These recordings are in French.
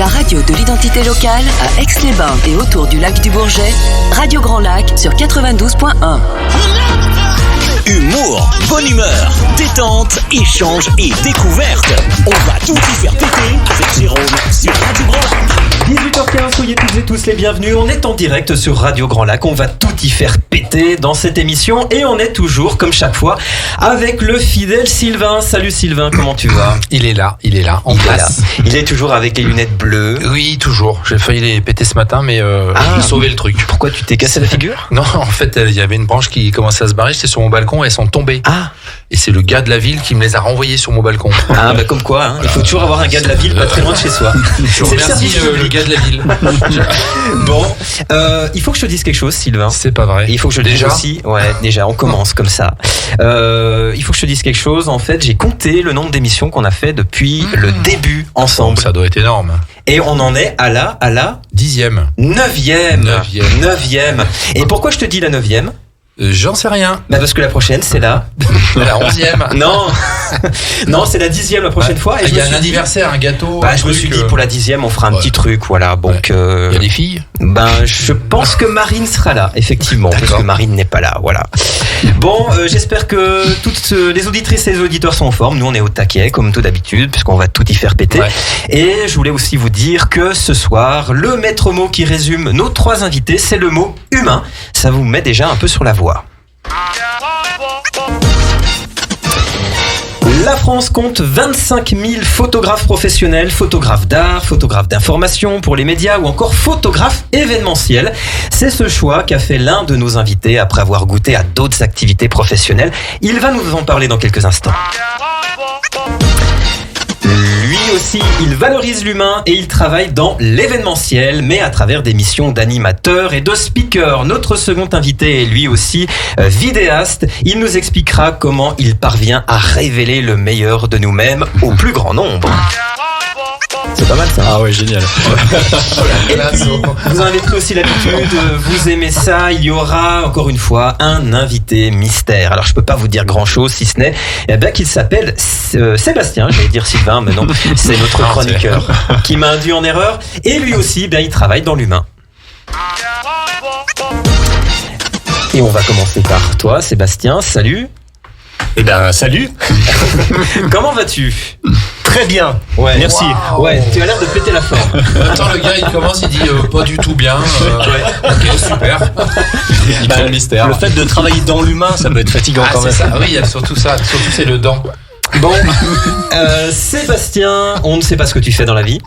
La radio de l'identité locale à Aix-les-Bains et autour du lac du Bourget. Radio Grand Lac sur 92.1. Humour, bonne humeur, détente, échange et découverte. On va tout y faire péter avec Jérôme sur Radio Grand Lac. 18h15, soyez toutes et tous les bienvenus. On est en direct sur Radio Grand Lac. On va tout y faire péter dans cette émission. Et on est toujours, comme chaque fois, avec le fidèle Sylvain. Salut Sylvain, comment tu vas ? Il est là, en place. Il est toujours avec les lunettes bleues. Oui, toujours. J'ai failli les péter ce matin, mais j'ai sauvé le truc. Pourquoi tu t'es cassé la figure ? Non, en fait, il y avait une branche qui commençait à se barrer. J'étais sur mon balcon et elles sont tombées. Ah. Et c'est le gars de la ville qui me les a renvoyées sur mon balcon. Ah, bah comme quoi, hein. Il faut toujours avoir un gars de la ville pas très loin de chez soi. Je remercie le gars de la ville. Bon, il faut que je te dise quelque chose, Sylvain. C'est pas vrai. Il faut que je te dise aussi. Ouais, déjà, on commence comme ça. Il faut que je te dise quelque chose. En fait, j'ai compté le nombre d'émissions qu'on a fait depuis le début ensemble. Ça doit être énorme. Et on en est à la 10e. 9e. Et pourquoi je te dis la 9e ? J'en sais rien. Bah parce que la prochaine, c'est la 11e. Non, c'est la 10e la prochaine fois. Et il y a un anniversaire, un gâteau. Bah, je me suis dit pour la 10e, on fera un petit truc, voilà. Donc, il y a des filles. Ben, je pense que Marine sera là, effectivement, parce que Marine n'est pas là, voilà. Bon, j'espère que toutes les auditrices et les auditeurs sont en forme. Nous, on est au taquet, comme tout d'habitude, puisqu'on va tout y faire péter. Ouais. Et je voulais aussi vous dire que ce soir, le maître mot qui résume nos 3 invités, c'est le mot humain. Ça vous met déjà un peu sur la voie. La France compte 25 000 photographes professionnels, photographes d'art, photographes d'information pour les médias ou encore photographes événementiels. C'est ce choix qu'a fait l'un de nos invités après avoir goûté à d'autres activités professionnelles. Il va nous en parler dans quelques instants. Lui aussi, il valorise l'humain et il travaille dans l'événementiel, mais à travers des missions d'animateur et de speaker. Notre second invité est lui aussi vidéaste. Il nous expliquera comment il parvient à révéler le meilleur de nous-mêmes au plus grand nombre. C'est pas mal ça. Ah ouais, génial. Et puis, vous en avez pris aussi l'habitude, vous aimez ça, il y aura encore une fois un invité mystère. Alors je peux pas vous dire grand chose si ce n'est qu'il s'appelle Sébastien, j'allais dire Sylvain, mais non, c'est notre chroniqueur qui m'a induit en erreur. Et lui aussi, il travaille dans l'humain. Et on va commencer par toi, Sébastien, salut. Eh ben, salut. Comment vas-tu ? Très bien. Ouais. Merci. Wow. Ouais, tu as l'air de péter la forme. Attends, le gars, il commence, il dit pas du tout bien. Ok, super. Il fait le mystère. Le fait de travailler dans l'humain, ça peut être fatigant quand même. Ça. Oui, il y a surtout ça. Surtout, c'est le dent. Bon, Sébastien, on ne sait pas ce que tu fais dans la vie.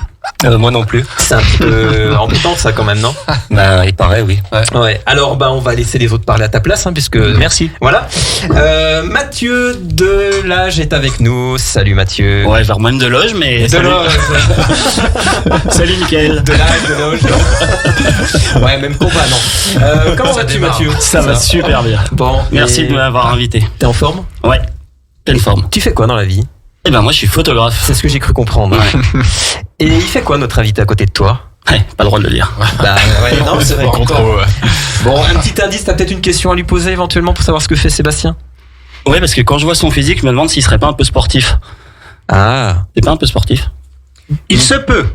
Moi non plus. C'est un petit peu embêtant ça quand même, non ? Bah, il paraît, oui. Ouais. Alors, on va laisser les autres parler à ta place, puisque. Merci. Voilà. Mathieu Delage est avec nous. Salut Mathieu. Ouais, Vermaine Deloge, mais. Deloge. Salut Mickaël. Deloge. Ouais, même combat, non. Comment vas-tu, Mathieu ? Ça va super bien. Bon. Merci de m'avoir invité. T'es en forme ? Ouais. Pleine forme. Tu fais quoi dans la vie ? Eh ben, moi, je suis photographe. C'est ce que j'ai cru comprendre. Ouais. Et il fait quoi notre invité à côté de toi ? Ouais, pas le droit de le dire. Bah ouais, non, c'est vrai. Bon, un petit indice, t'as peut-être une question à lui poser éventuellement pour savoir ce que fait Sébastien ? Ouais, parce que quand je vois son physique, je me demande s'il serait pas un peu sportif. Ah. C'est pas un peu sportif ? Il se peut.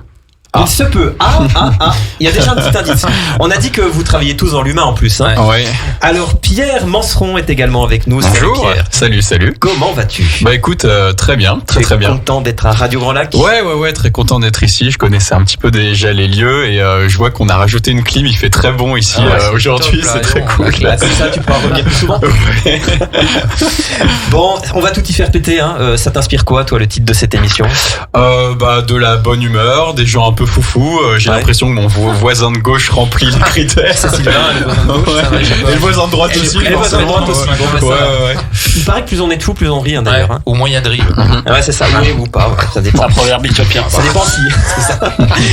Il se peut. Il y a déjà un petit indice. On a dit que vous travaillez tous dans l'humain en plus. Hein. Ouais. Alors Pierre Manseron est également avec nous. Bonjour. Salut Pierre. Salut. Comment vas-tu ? Bah écoute, très bien, très bien. Content d'être à Radio Grand Lac ? Ouais, très content d'être ici. Je connaissais un petit peu déjà les lieux et je vois qu'on a rajouté une clim. Il fait très bon ici aujourd'hui, c'est très cool. Là, c'est ça, tu pourras revenir plus souvent. Ouais. Bon, on va tout y faire péter. Ça t'inspire quoi, toi, le titre de cette émission ? De la bonne humeur, des gens un peu foufou. J'ai l'impression que mon voisin de gauche remplit les critères. C'est Sylvain, le voisin de gauche. Ouais. Et le voisin de droite aussi. Et le voisin de droite aussi. Ouais. Il paraît que plus on est de fous, plus on rit d'ailleurs. Au moins il y a de rire. Ouais, c'est ça. Oui ou pas. Ça dépend. C'est un proverbe éthiopien. Ça dépend si. C'est ça.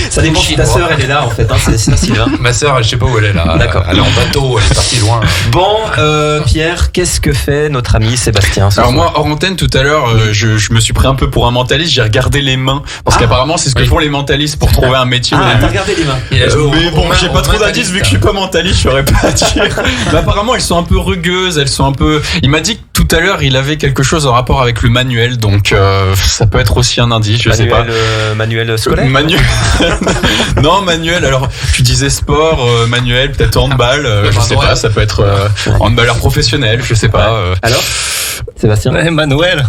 Ça dépend si ta sœur elle est là en fait. C'est ça, Sylvain. Ma sœur, je sais pas où elle est là. D'accord. Elle est en bateau, elle est partie loin. Bon, Pierre, qu'est-ce que fait notre ami Sébastien ? Alors moi, hors antenne tout à l'heure, je me suis pris un peu pour un mentaliste. J'ai regardé les mains parce qu'apparemment c'est ce que font les mentalistes pour trouver un métier. T'as regardé les mains. Mais bon, j'ai pas trop d'indices vu que je suis pas mentaliste, je saurais pas dire. Mais apparemment, elles sont un peu rugueuses, elles sont un peu. Il m'a dit que tout tout à l'heure, il avait quelque chose en rapport avec le manuel, donc ça peut être aussi un indice, je sais pas. Manuel scolaire. Non, manuel. Alors, tu disais sport, manuel, peut-être handball, je sais pas. Ça peut être handballeur professionnel, je sais pas. Alors, Sébastien. Ouais, Manuel.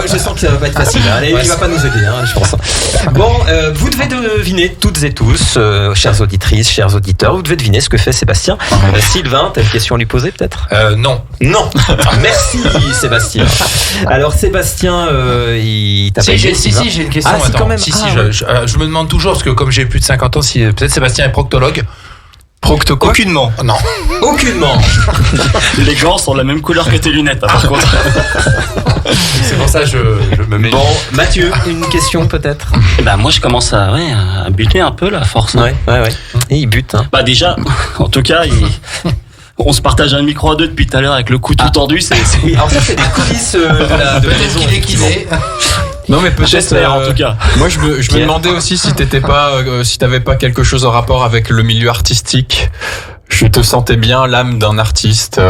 Je sens que ça va pas être facile. Allez, il va pas nous aider, je pense. Bon, vous devez deviner toutes et tous, chères auditrices, chers auditeurs, vous devez deviner ce que fait Sébastien. Sylvain, t'as une question à lui poser peut-être ? Non. Non. Merci Sébastien. Alors Sébastien, il t'a pas aidé, Sylvain ? Si, j'ai une question. Ah, si, attends. quand même. Je me demande toujours, parce que comme j'ai plus de 50 ans, si peut-être Sébastien est proctologue. Procto quoi ? Aucunement. Non. Aucunement. Les gants sont de la même couleur que tes lunettes, par contre. C'est pour ça que je me mets. Bon, Mathieu, une question peut-être ? Bah, moi, je commence à buter un peu, la force. Ouais. Et il bute. Bah, déjà, en tout cas, on se partage un micro à deux depuis tout à l'heure avec le cou tout tendu. Oui, alors ça, c'est des coulisses de la maison. Qu'il est kiné. Non, mais peut-être. J'espère, en tout cas. Moi, je me demandais aussi si si t'avais pas quelque chose en rapport avec le milieu artistique. Je te sentais bien l'âme d'un artiste.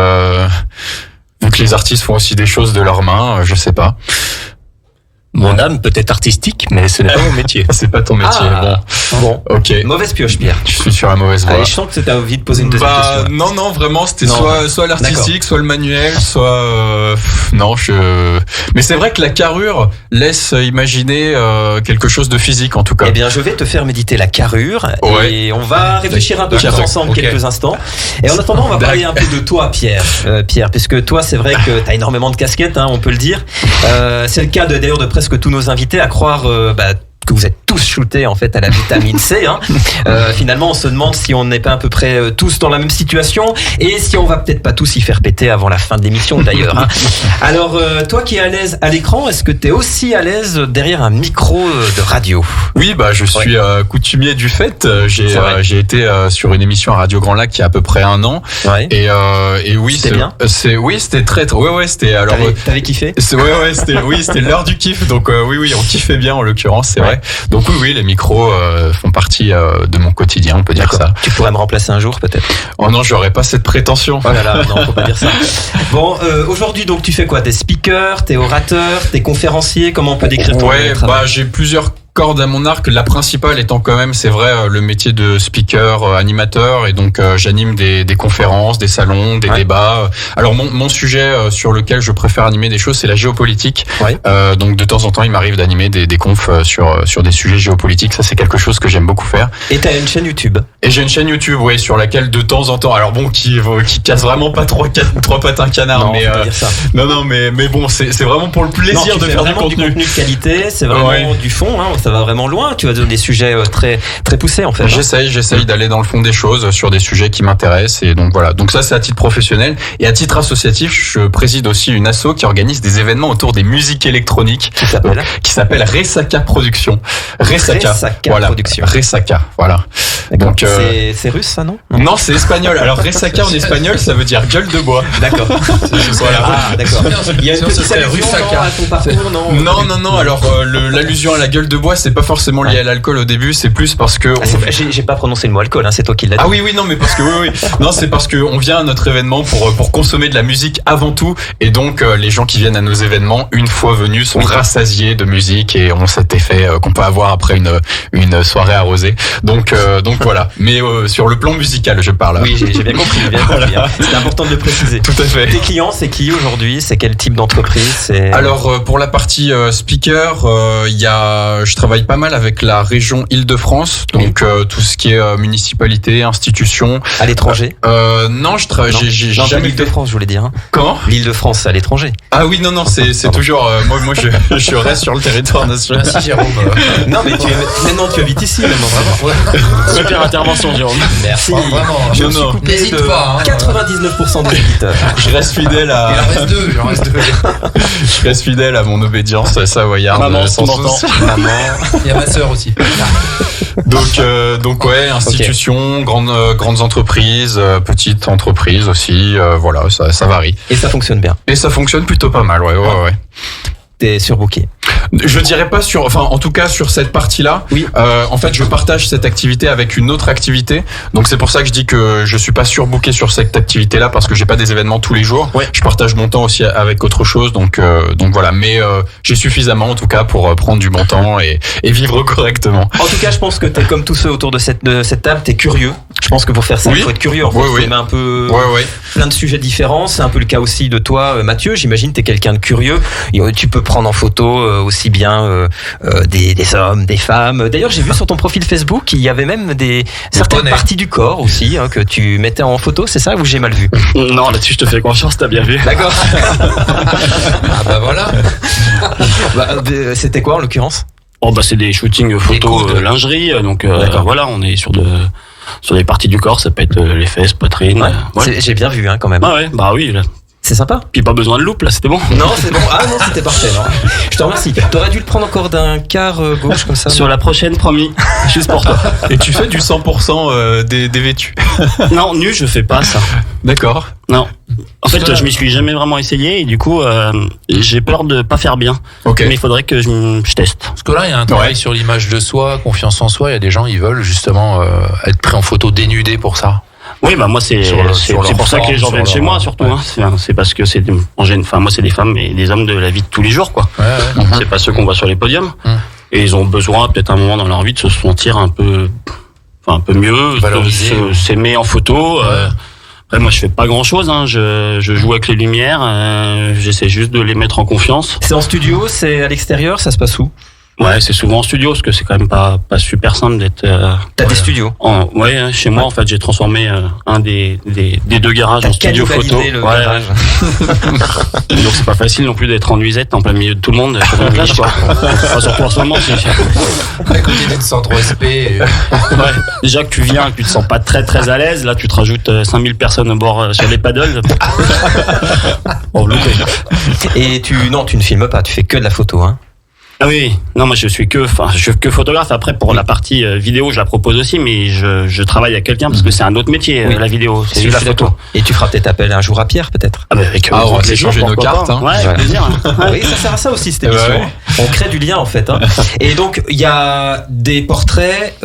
Vu que les artistes font aussi des choses de leurs mains, je sais pas. Mon âme peut être artistique, mais ce n'est pas mon métier. C'est pas ton métier. Bon, ok. Mauvaise pioche, Pierre. Je suis sur la mauvaise voie. Allez, je sens que t'as envie de poser une deuxième question. Non, vraiment, c'était soit l'artistique, soit le manuel, soit mais c'est vrai que la carrure laisse imaginer quelque chose de physique en tout cas. Eh bien, je vais te faire méditer la carrure et on va réfléchir un peu tous ensemble quelques instants. Et en attendant, on va parler un peu de toi, Pierre. Pierre, puisque toi, c'est vrai que t'as énormément de casquettes, on peut le dire. C'est le cas d'ailleurs de presque tous nos invités, à croire que vous êtes tous shootés en fait à la vitamine C. Finalement, on se demande si on n'est pas à peu près tous dans la même situation et si on va peut-être pas tous y faire péter avant la fin de l'émission d'ailleurs. Alors, toi qui es à l'aise à l'écran, est-ce que tu es aussi à l'aise derrière un micro de radio ? Oui, je suis coutumier du fait. J'ai été sur une émission à Radio Grand Lac il y a à peu près 1 an. Ouais. Et oui, c'était bien. C'était très. Ouais, c'était. Alors. T'avais kiffé ? C'était l'heure du kiff. Donc oui, on kiffait bien en l'occurrence, c'est vrai. Donc oui, les micros font partie de mon quotidien, on peut dire ça. Tu pourrais me remplacer un jour peut-être ? Oh non, j'aurais pas cette prétention. Oh là là, non, faut pas dire ça. Bon, aujourd'hui donc tu fais quoi ? T'es speaker, t'es orateur, t'es conférencier, comment on peut décrire ton travail ? J'ai plusieurs cordes à mon arc, la principale étant quand même, c'est vrai, le métier de speaker, animateur, et donc j'anime des conférences, des salons, des débats. Alors mon sujet sur lequel je préfère animer des choses, c'est la géopolitique. Ouais. Donc de temps en temps, il m'arrive d'animer des confs sur des sujets géopolitiques. Ça, c'est quelque chose que j'aime beaucoup faire. Et t'as une chaîne YouTube. Et j'ai une chaîne YouTube, oui, sur laquelle de temps en temps, alors bon, qui casse vraiment pas trois pattes un canard, non, mais faut pas dire ça. non, mais bon, c'est vraiment pour le plaisir de faire du contenu de qualité. C'est vraiment du fond. Ça va vraiment loin. Tu vas donner des sujets très très poussés en fait. J'essaye d'aller dans le fond des choses sur des sujets qui m'intéressent, et donc voilà. Donc ça, c'est à titre professionnel, et à titre associatif, je préside aussi une asso qui organise des événements autour des musiques électroniques qui s'appelle Resaka Production. Resaka Production. Resaka, voilà. Donc c'est russe ça, non ? Non, c'est espagnol. Alors Resaka en espagnol, ça veut dire gueule de bois. D'accord. Voilà. Ah, d'accord. Il y a une petite allusion à ton parcours, non ? Non. Alors l'allusion à la gueule de bois, c'est pas forcément lié à l'alcool au début, c'est plus parce que j'ai pas prononcé le mot alcool, c'est toi qui l'as dit. Ah oui, non, mais parce que oui. Non, c'est parce que on vient à notre événement pour consommer de la musique avant tout, et donc les gens qui viennent à nos événements, une fois venus, sont rassasiés de musique et ont cet effet qu'on peut avoir après une soirée arrosée. Donc voilà. Mais sur le plan musical, je parle. Oui, j'ai bien compris. C'est important de le préciser. Tout à fait. Tes clients, c'est qui aujourd'hui ? C'est quel type d'entreprise ? Alors pour la partie speaker, je travaille pas mal avec la région Île-de-France, donc tout ce qui est municipalité, institution. À l'étranger ? Non, j'ai jamais l'Île-de-France, je voulais dire. Comment ? L'Île-de-France, c'est à l'étranger. Ah oui, non, c'est toujours. Moi, je reste sur le territoire national. Merci Jérôme. Non, mais maintenant tu habites ici, vraiment. Super intervention, Jérôme. Merci. Vraiment. Je me suis coupé de 99% des auditeurs. Je reste fidèle à. Il en reste deux. Je reste fidèle à mon obédience savoyarde. Maman, sans souci. Maman. Il y a ma sœur aussi. Donc ouais, institutions, grandes entreprises, petites entreprises aussi, voilà, ça varie. Et ça fonctionne bien. Et ça fonctionne plutôt pas mal, ouais. t'es surbooké? Je dirais pas en tout cas sur cette partie-là. Oui. En fait, je partage cette activité avec une autre activité. Donc c'est pour ça que je dis que je suis pas surbooké sur cette activité-là parce que j'ai pas des événements tous les jours. Ouais. Je partage mon temps aussi avec autre chose. Donc voilà. Mais j'ai suffisamment en tout cas pour prendre du bon temps et vivre correctement. En tout cas, je pense que t'es comme tous ceux autour de cette table, t'es curieux. Je pense que pour faire ça, il faut être curieux. Il faut aimer un peu plein de sujets différents. C'est un peu le cas aussi de toi, Mathieu. J'imagine t'es quelqu'un de curieux. Tu peux prendre en photo aussi bien des hommes, des femmes. D'ailleurs, j'ai vu sur ton profil Facebook qu'il y avait même certaines parties du corps aussi que tu mettais en photo. C'est ça ou j'ai mal vu? Non, là-dessus je te fais confiance, t'as bien vu. D'accord. Ah bah voilà. C'était quoi en l'occurrence? Oh bah c'est des shootings photos lingerie, donc voilà, on est sur des parties du corps, ça peut être les fesses, poitrine. Ouais. J'ai bien vu quand même. Ah ouais, bah oui là. C'est sympa. Puis pas besoin de loupe là, c'était bon. Non, c'est bon. Ah non, c'était parfait. Non. Je te remercie. T'aurais dû le prendre encore d'un quart gauche comme ça. Sur la prochaine, promis. Juste pour toi. Et tu fais du 100% des vêtus? Non, nu, je fais pas ça. D'accord. Non. En fait, je m'y suis jamais vraiment essayé et du coup, j'ai peur de pas faire bien. Ok. Mais il faudrait que je teste. Parce que là, il y a un travail sur l'image de soi, confiance en soi. Il y a des gens, ils veulent justement être pris en photo dénudé pour ça. Oui, bah moi c'est pour ça que les gens viennent chez moi surtout. C'est parce que c'est moi c'est des femmes et des hommes de la vie de tous les jours quoi. Ouais. C'est pas ceux qu'on voit sur les podiums. Et ils ont besoin peut-être à un moment dans leur vie de se sentir un peu mieux, valorisé, de s'aimer en photo. Après moi je fais pas grand chose. Je joue avec les lumières. J'essaie juste de les mettre en confiance. C'est en studio, c'est à l'extérieur, ça se passe où? Ouais, c'est souvent en studio parce que c'est quand même pas super simple d'être. T'as des studios? Chez moi en fait j'ai transformé un des deux garages en studio photo. Garage. Donc c'est pas facile non plus d'être en nuisette en plein milieu de tout le monde. Enfin, surtout en ce moment. À côté d'une centre OSP. Ouais. Déjà que tu viens, que tu te sens pas très très à l'aise. Là tu te rajoutes 5000 personnes au bord sur les paddles. Loupé. Et tu ne filmes pas, tu fais que de la photo, hein? Ah oui, non, moi je suis que photographe. Après pour la partie vidéo, je la propose aussi, mais je travaille avec quelqu'un parce que c'est un autre métier, la vidéo, c'est juste la photo. Et tu feras peut-être appel un jour à Pierre, peut-être. Ah bah avec on va échanger nos cartes. Ouais, avec plaisir. Oui, ça sert à ça aussi cette émission. On crée du lien en fait. Et donc il y a des portraits.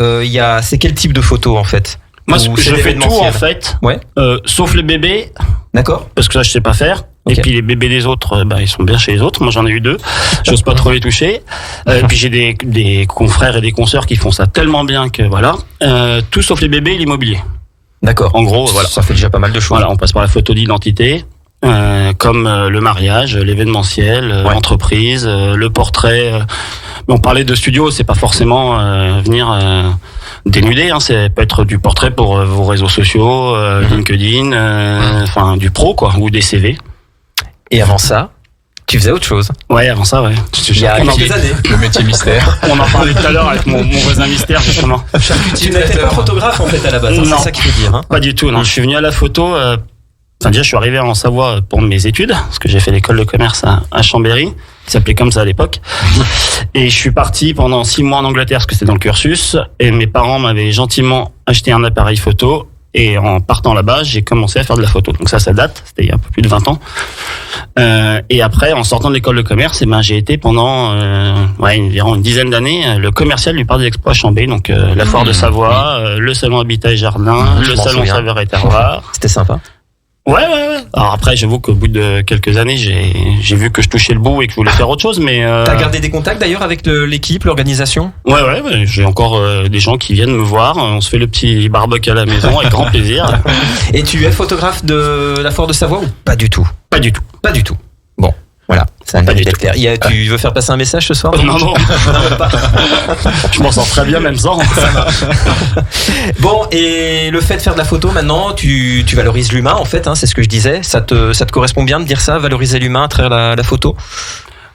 C'est quel type de photos en fait? Moi, je fais tout en fait. Ouais. Sauf les bébés. D'accord. Parce que ça, je sais pas faire. Okay. Et puis les bébés des autres, ils sont bien chez les autres. Moi, j'en ai eu 2. J'ose pas trop les toucher. Et puis j'ai des confrères et des consoeurs qui font ça tellement bien que voilà. Tout sauf les bébés et l'immobilier. D'accord. En gros, voilà. Ça fait déjà pas mal de choses. Voilà, on passe par la photo d'identité, comme le mariage, l'événementiel, l'entreprise, le portrait. Mais on parlait de studio, c'est pas forcément venir dénudé. Ça peut être du portrait pour vos réseaux sociaux, LinkedIn, du pro quoi, ou des CV. Et avant ça, tu faisais autre chose? Ouais, avant ça, ouais. Il y a quelques années. Le métier mystère. On en parlait tout à l'heure avec mon voisin mystère, justement. Tu n'étais pas photographe, en fait, à la base. Non. C'est ça qu'il faut dire. Pas du tout, non. Je suis venu à la photo. Déjà, je suis arrivé en Savoie pour mes études, parce que j'ai fait l'école de commerce à Chambéry, qui s'appelait comme ça à l'époque. Et je suis parti pendant 6 mois en Angleterre, parce que c'était dans le cursus. Et mes parents m'avaient gentiment acheté un appareil photo. Et en partant là-bas, j'ai commencé à faire de la photo. Donc ça date, c'était il y a un peu plus de 20 ans. Et après, en sortant de l'école de commerce, j'ai été pendant environ une dizaine d'années le commercial du parc des expos à Chambéry. Donc la foire de Savoie, le salon Habitat et Jardin, le salon Saveur et Terroir. C'était sympa. Ouais. Alors après, j'avoue qu'au bout de quelques années, j'ai vu que je touchais le bout et que je voulais faire autre chose, mais... T'as gardé des contacts d'ailleurs avec l'équipe, l'organisation? Ouais, j'ai encore des gens qui viennent me voir, on se fait le petit barbecue à la maison avec grand plaisir. Et tu es photographe de la foire de Savoie ou pas du tout? Pas du tout. Pas du tout. Bon, voilà, ça a d'être clair. Tu veux faire passer un message ce soir? Non. Je m'en sors très bien même sans. Bon, et le fait de faire de la photo maintenant, tu valorises l'humain en fait, c'est ce que je disais. Ça te correspond bien de dire ça, valoriser l'humain à travers la photo?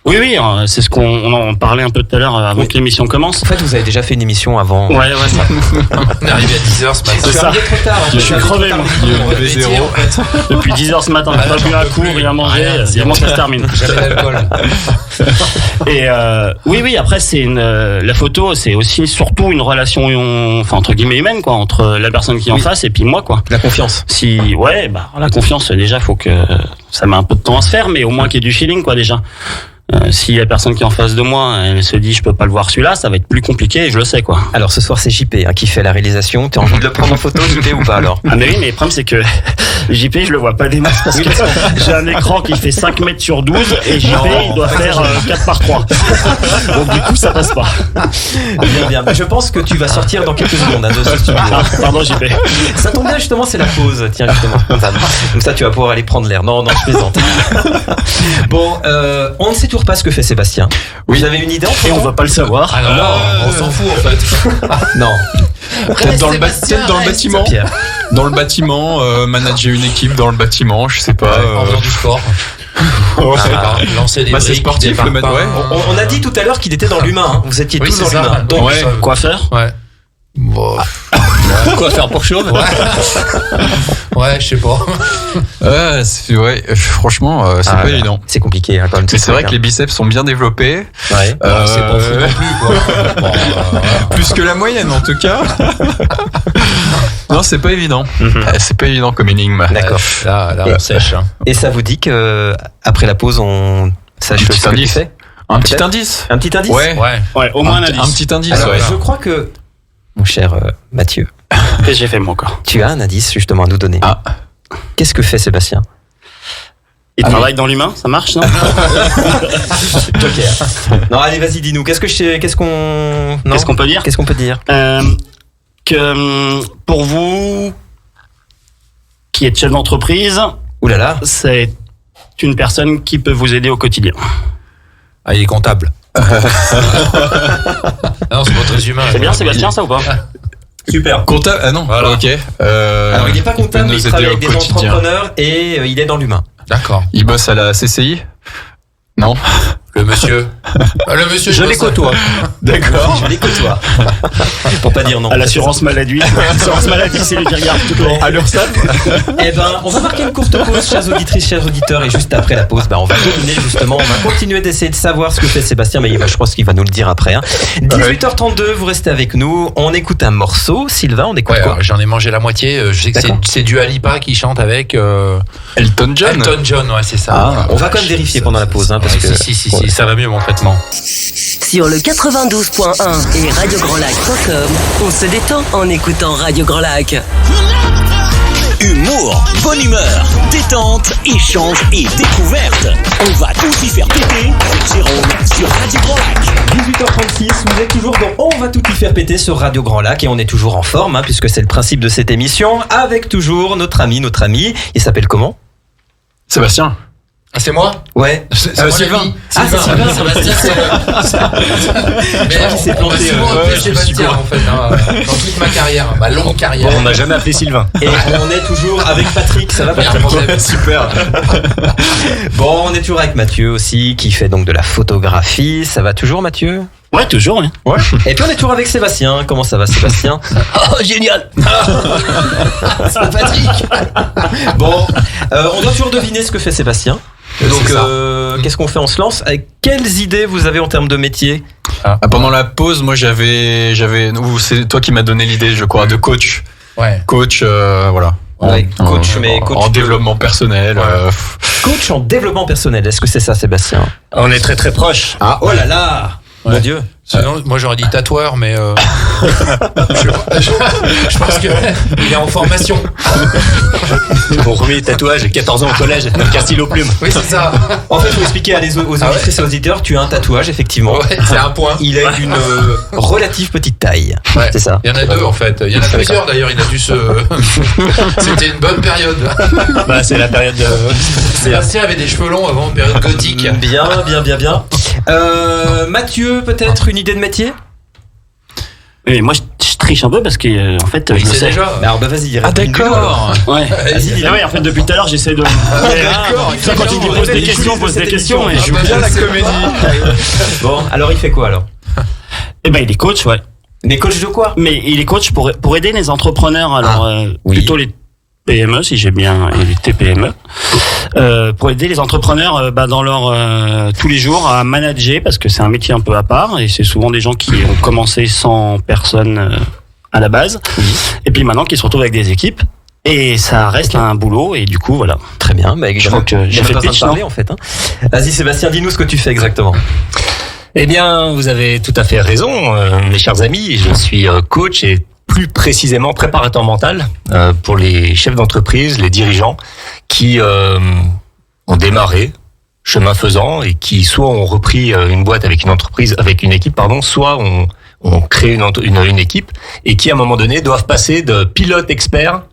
Oui, c'est ce qu'on en parlait un peu tout à l'heure avant que l'émission commence. En fait, vous avez déjà fait une émission avant. Ouais, ça. On est arrivé à 10h ce matin. C'est ça. Trop tard, je suis crevé, moi. Depuis 10h ce matin, j'ai pas bu un coup, rien mangé. Comment ça se termine? J'avais l'alcool. Et oui, après, la photo, c'est aussi surtout une relation, entre guillemets humaine, quoi, entre la personne qui est en face et puis moi, quoi. La confiance. La confiance, déjà, faut que ça met un peu de temps à se faire, mais au moins qu'il y ait du feeling, quoi, déjà. Si la personne qui est en face de moi, elle se dit je peux pas le voir celui-là, ça va être plus compliqué et je le sais quoi. Alors ce soir c'est JP qui fait la réalisation. Tu as envie de le prendre en photo, JP, ou pas alors? Ah mais oui, mais le problème c'est que JP je le vois pas des masses parce que j'ai un écran qui fait 5 mètres sur 12 et JP il doit faire 4 par 3. Donc du coup ça passe pas. Bien. Mais je pense que tu vas sortir dans quelques secondes de ce studio. Pardon JP. Ça tombe bien justement, c'est la pause. Tiens justement. Comme ça tu vas pouvoir aller prendre l'air. Non, je plaisante. Bon, on ne sait toujours pas ce que fait Sébastien. Oui. Vous avez une idée? Et on va pas le savoir. Ah non, on s'en fout en fait. Non. Peut-être dans le bâtiment. Pierre. Dans le bâtiment, manager une équipe dans le bâtiment, je sais pas. En faisant du sport. Lancer des Bah, c'est briques, sportif, des le mec, parpaings. ouais. On a dit tout à l'heure qu'il était dans l'humain. Hein. Vous étiez Oui, tous c'est dans ça. l'humain. Donc, Ouais. Quoi faire? Ouais. Bon, Quoi faire pour chauve? ouais, je sais pas. Franchement, c'est pas évident. C'est compliqué hein, quand même. Mais c'est vrai que les biceps sont bien développés. Ouais. C'est pas fou non plus, quoi. Bon, Plus que la moyenne en tout cas. Non, c'est pas évident. C'est pas évident comme énigme. D'accord. Là, on sèche. Hein. Et ça vous dit que après la pause, on sache Un petit ce que tu indice. fais? Un petit Peut-être indice. Un petit indice? Ouais. Ouais. Au moins un Un indice. petit indice, Alors, ouais. je crois que, mon cher Mathieu, Qu'est-ce que j'ai fait moi encore? tu as un indice justement à nous donner. Ah. Qu'est-ce que fait Sébastien? Il travaille dans l'humain, ça marche non? Joker. Non, allez, vas-y, dis-nous. Qu'est-ce qu'on Qu'est-ce qu'on peut dire? Que pour vous, qui êtes chef d'entreprise, Ouh là là. c'est une personne qui peut vous aider au quotidien. Ah, il est comptable. Non, c'est pas très humain. C'est bien Sébastien ça ou pas? Super. Comptable. Ah non. Voilà. Ok. Alors, il n'est pas comptable, mais nous il aider travaille au avec des quotidien. entrepreneurs et il est dans l'humain. D'accord. Il bosse à la CCI. Non. Le monsieur. Le monsieur, Je les côtoie. D'accord. Je les côtoie. Pour pas dire non. À l'assurance maladie. L'assurance maladie, c'est lui qui regarde tout le temps. À l'URSSAF. Eh ben, on va marquer une courte pause, chères auditrices, chers auditeurs, et juste après la pause, on va terminer justement, on va continuer d'essayer de savoir ce que fait Sébastien, mais je pense qu'il va nous le dire après. Hein. 18h32, vous restez avec nous, on écoute un morceau. Sylvain, on écoute Ouais, quoi? alors, j'en ai mangé la moitié. Je sais que D'accord. c'est Dua Lipa qui chante avec Elton John. Elton John, ouais, c'est ça. Ah, on va quand même vérifier pendant la pause, hein, parce Ouais, que si, ça va mieux mon traitement. Sur le 92.1 et radiograndlac.com, on se détend en écoutant Radio Grand Lac. Humour, bonne humeur, détente, échange et découverte. On va tout y faire péter avec Jérôme sur Radio Grand Lac. 18h36, vous êtes toujours dans On va tout y faire péter sur Radio Grand Lac et on est toujours en forme, hein, puisque c'est le principe de cette émission, avec toujours notre ami, il s'appelle comment? Sébastien. Ah, c'est moi? Ouais. C'est mon Sylvain. ami. Ah, c'est Sylvain. Sébastien, crois qu'il s'est planté, On m'a souvent ouais, appelé je me suis Sébastien, en fait, hein, dans toute ma carrière, ma longue carrière. On n'a jamais appelé Sylvain. Et on est toujours avec Patrick, ça va Pas de Patrick? problème. Super. Bon, on est toujours avec Mathieu aussi, qui fait donc de la photographie. Ça va toujours, Mathieu? Ouais, toujours. Oui. Et puis on est toujours avec Sébastien. Comment ça va, Sébastien? Oh, génial. C'est Patrick. Bon, on doit toujours deviner ce que fait Sébastien. Donc, C'est ça. qu'est-ce qu'on fait? On se lance. Avec quelles idées vous avez en termes de métier? Ah, pendant la pause, moi j'avais, c'est toi qui m'as donné l'idée, je crois, de coach. Ouais. Coach, voilà. Ouais, coach, mais coach en de- développement personnel. Coach en développement personnel. Est-ce que c'est ça, Sébastien? On est très très proches. Ah, oh là là! Mon Ouais. Dieu. Sinon, moi j'aurais dit tatoueur, mais je pense que il est en formation. Mon premier tatouage, j'ai 14 ans au collège, avec un stylo plume. Oui, c'est ça. En fait, faut expliquer aux Ah auditrices et aux auditeurs, tu as un tatouage, effectivement. Ouais, c'est un point. Il a une relative petite taille. Ouais. C'est ça. Il y en a deux en fait. Il y en a plusieurs d'ailleurs. Il a dû se. C'était une bonne période. Bah, c'est la période de... Sébastien avait des cheveux longs avant, période gothique. Bien. Mathieu, peut-être une idée de métier? Oui, moi, je triche un peu parce que, en fait, je Il le sait sais. déjà. Alors, bah, vas-y, Ah réponds-nous, alors. d'accord. Ouais. Vas-y, dis-le. Ah ouais, en fait, depuis tout à l'heure, j'essaie de. d'accord. Ça, quand il dit pose des questions, pose des questions, et je joue bah, bien la c'est comédie. Bon, alors il fait quoi alors? Eh ben, il est coach, ouais. Mais coach de quoi? Mais il est coach pour aider les entrepreneurs, alors oui. plutôt les PME, si j'ai bien, et les TPME, pour aider les entrepreneurs dans leur tous les jours à manager, parce que c'est un métier un peu à part, et c'est souvent des gens qui ont commencé sans personne à la base, et puis maintenant qui se retrouvent avec des équipes, Et ça reste un boulot, et du coup, voilà. Très bien. Bah, Je crois que j'ai fait le pitch, parler, en fait. Hein. Vas-y, Sébastien, dis-nous ce que tu fais exactement. Eh bien, vous avez tout à fait raison, mes chers amis. Je suis coach et plus précisément préparateur mental pour les chefs d'entreprise, les dirigeants qui ont démarré chemin faisant et qui soit ont repris une boîte avec une entreprise, avec une équipe, soit ont créé une équipe et qui à un moment donné doivent passer de pilote expert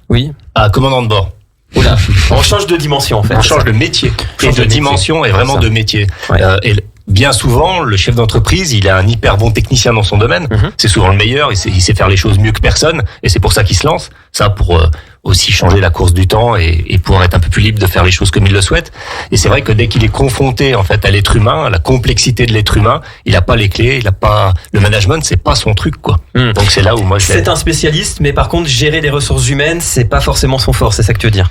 à commandant de bord. Oula, on change de dimension en fait. On change de métier et de dimension et vraiment de métier. Ouais. Et bien souvent, le chef d'entreprise, il est un hyper bon technicien dans son domaine. C'est souvent le meilleur. Il sait faire les choses mieux que personne. Et c'est pour ça qu'il se lance. Ça, pour aussi changer la course du temps et pouvoir être un peu plus libre de faire les choses comme il le souhaite. Et c'est vrai que dès qu'il est confronté, en fait, à l'être humain, à la complexité de l'être humain, il a pas les clés, le management, c'est pas son truc, quoi. Donc c'est là où moi je l'aide. C'est un spécialiste, mais par contre, gérer les ressources humaines, c'est pas forcément son fort. C'est ça que tu veux dire?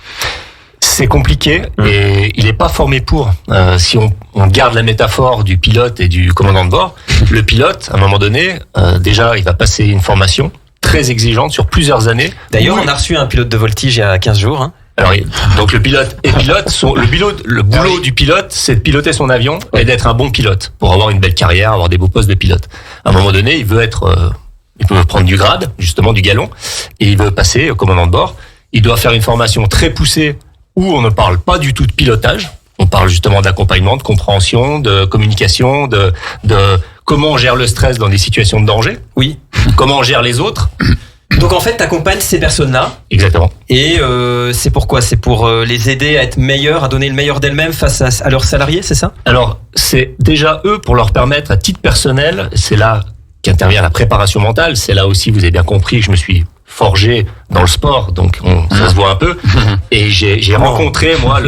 C'est compliqué et il n'est pas formé pour. Si on garde la métaphore du pilote et du commandant de bord, le pilote, à un moment donné, déjà, il va passer une formation très exigeante sur plusieurs années. D'ailleurs, on a reçu un pilote de Voltige il y a 15 jours. Hein. Alors, donc le pilote et pilote le boulot du pilote, c'est de piloter son avion et d'être un bon pilote pour avoir une belle carrière, avoir des beaux postes de pilote. À un moment donné, il peut prendre du grade, justement du galon, et il veut passer au commandant de bord. Il doit faire une formation très poussée où on ne parle pas du tout de pilotage. On parle justement d'accompagnement, de compréhension, de communication, de comment on gère le stress dans des situations de danger. Oui. Comment on gère les autres. Donc en fait, tu accompagnes ces personnes-là. Exactement. Et c'est pourquoi? C'est pour les aider à être meilleurs, à donner le meilleur d'elles-mêmes face à leurs salariés, c'est ça? Alors, c'est déjà eux pour leur permettre, à titre personnel, c'est là qu'intervient la préparation mentale. C'est là aussi, vous avez bien compris, que je me suis forgé dans le sport, donc ça se voit un peu. Et j'ai rencontré, moi,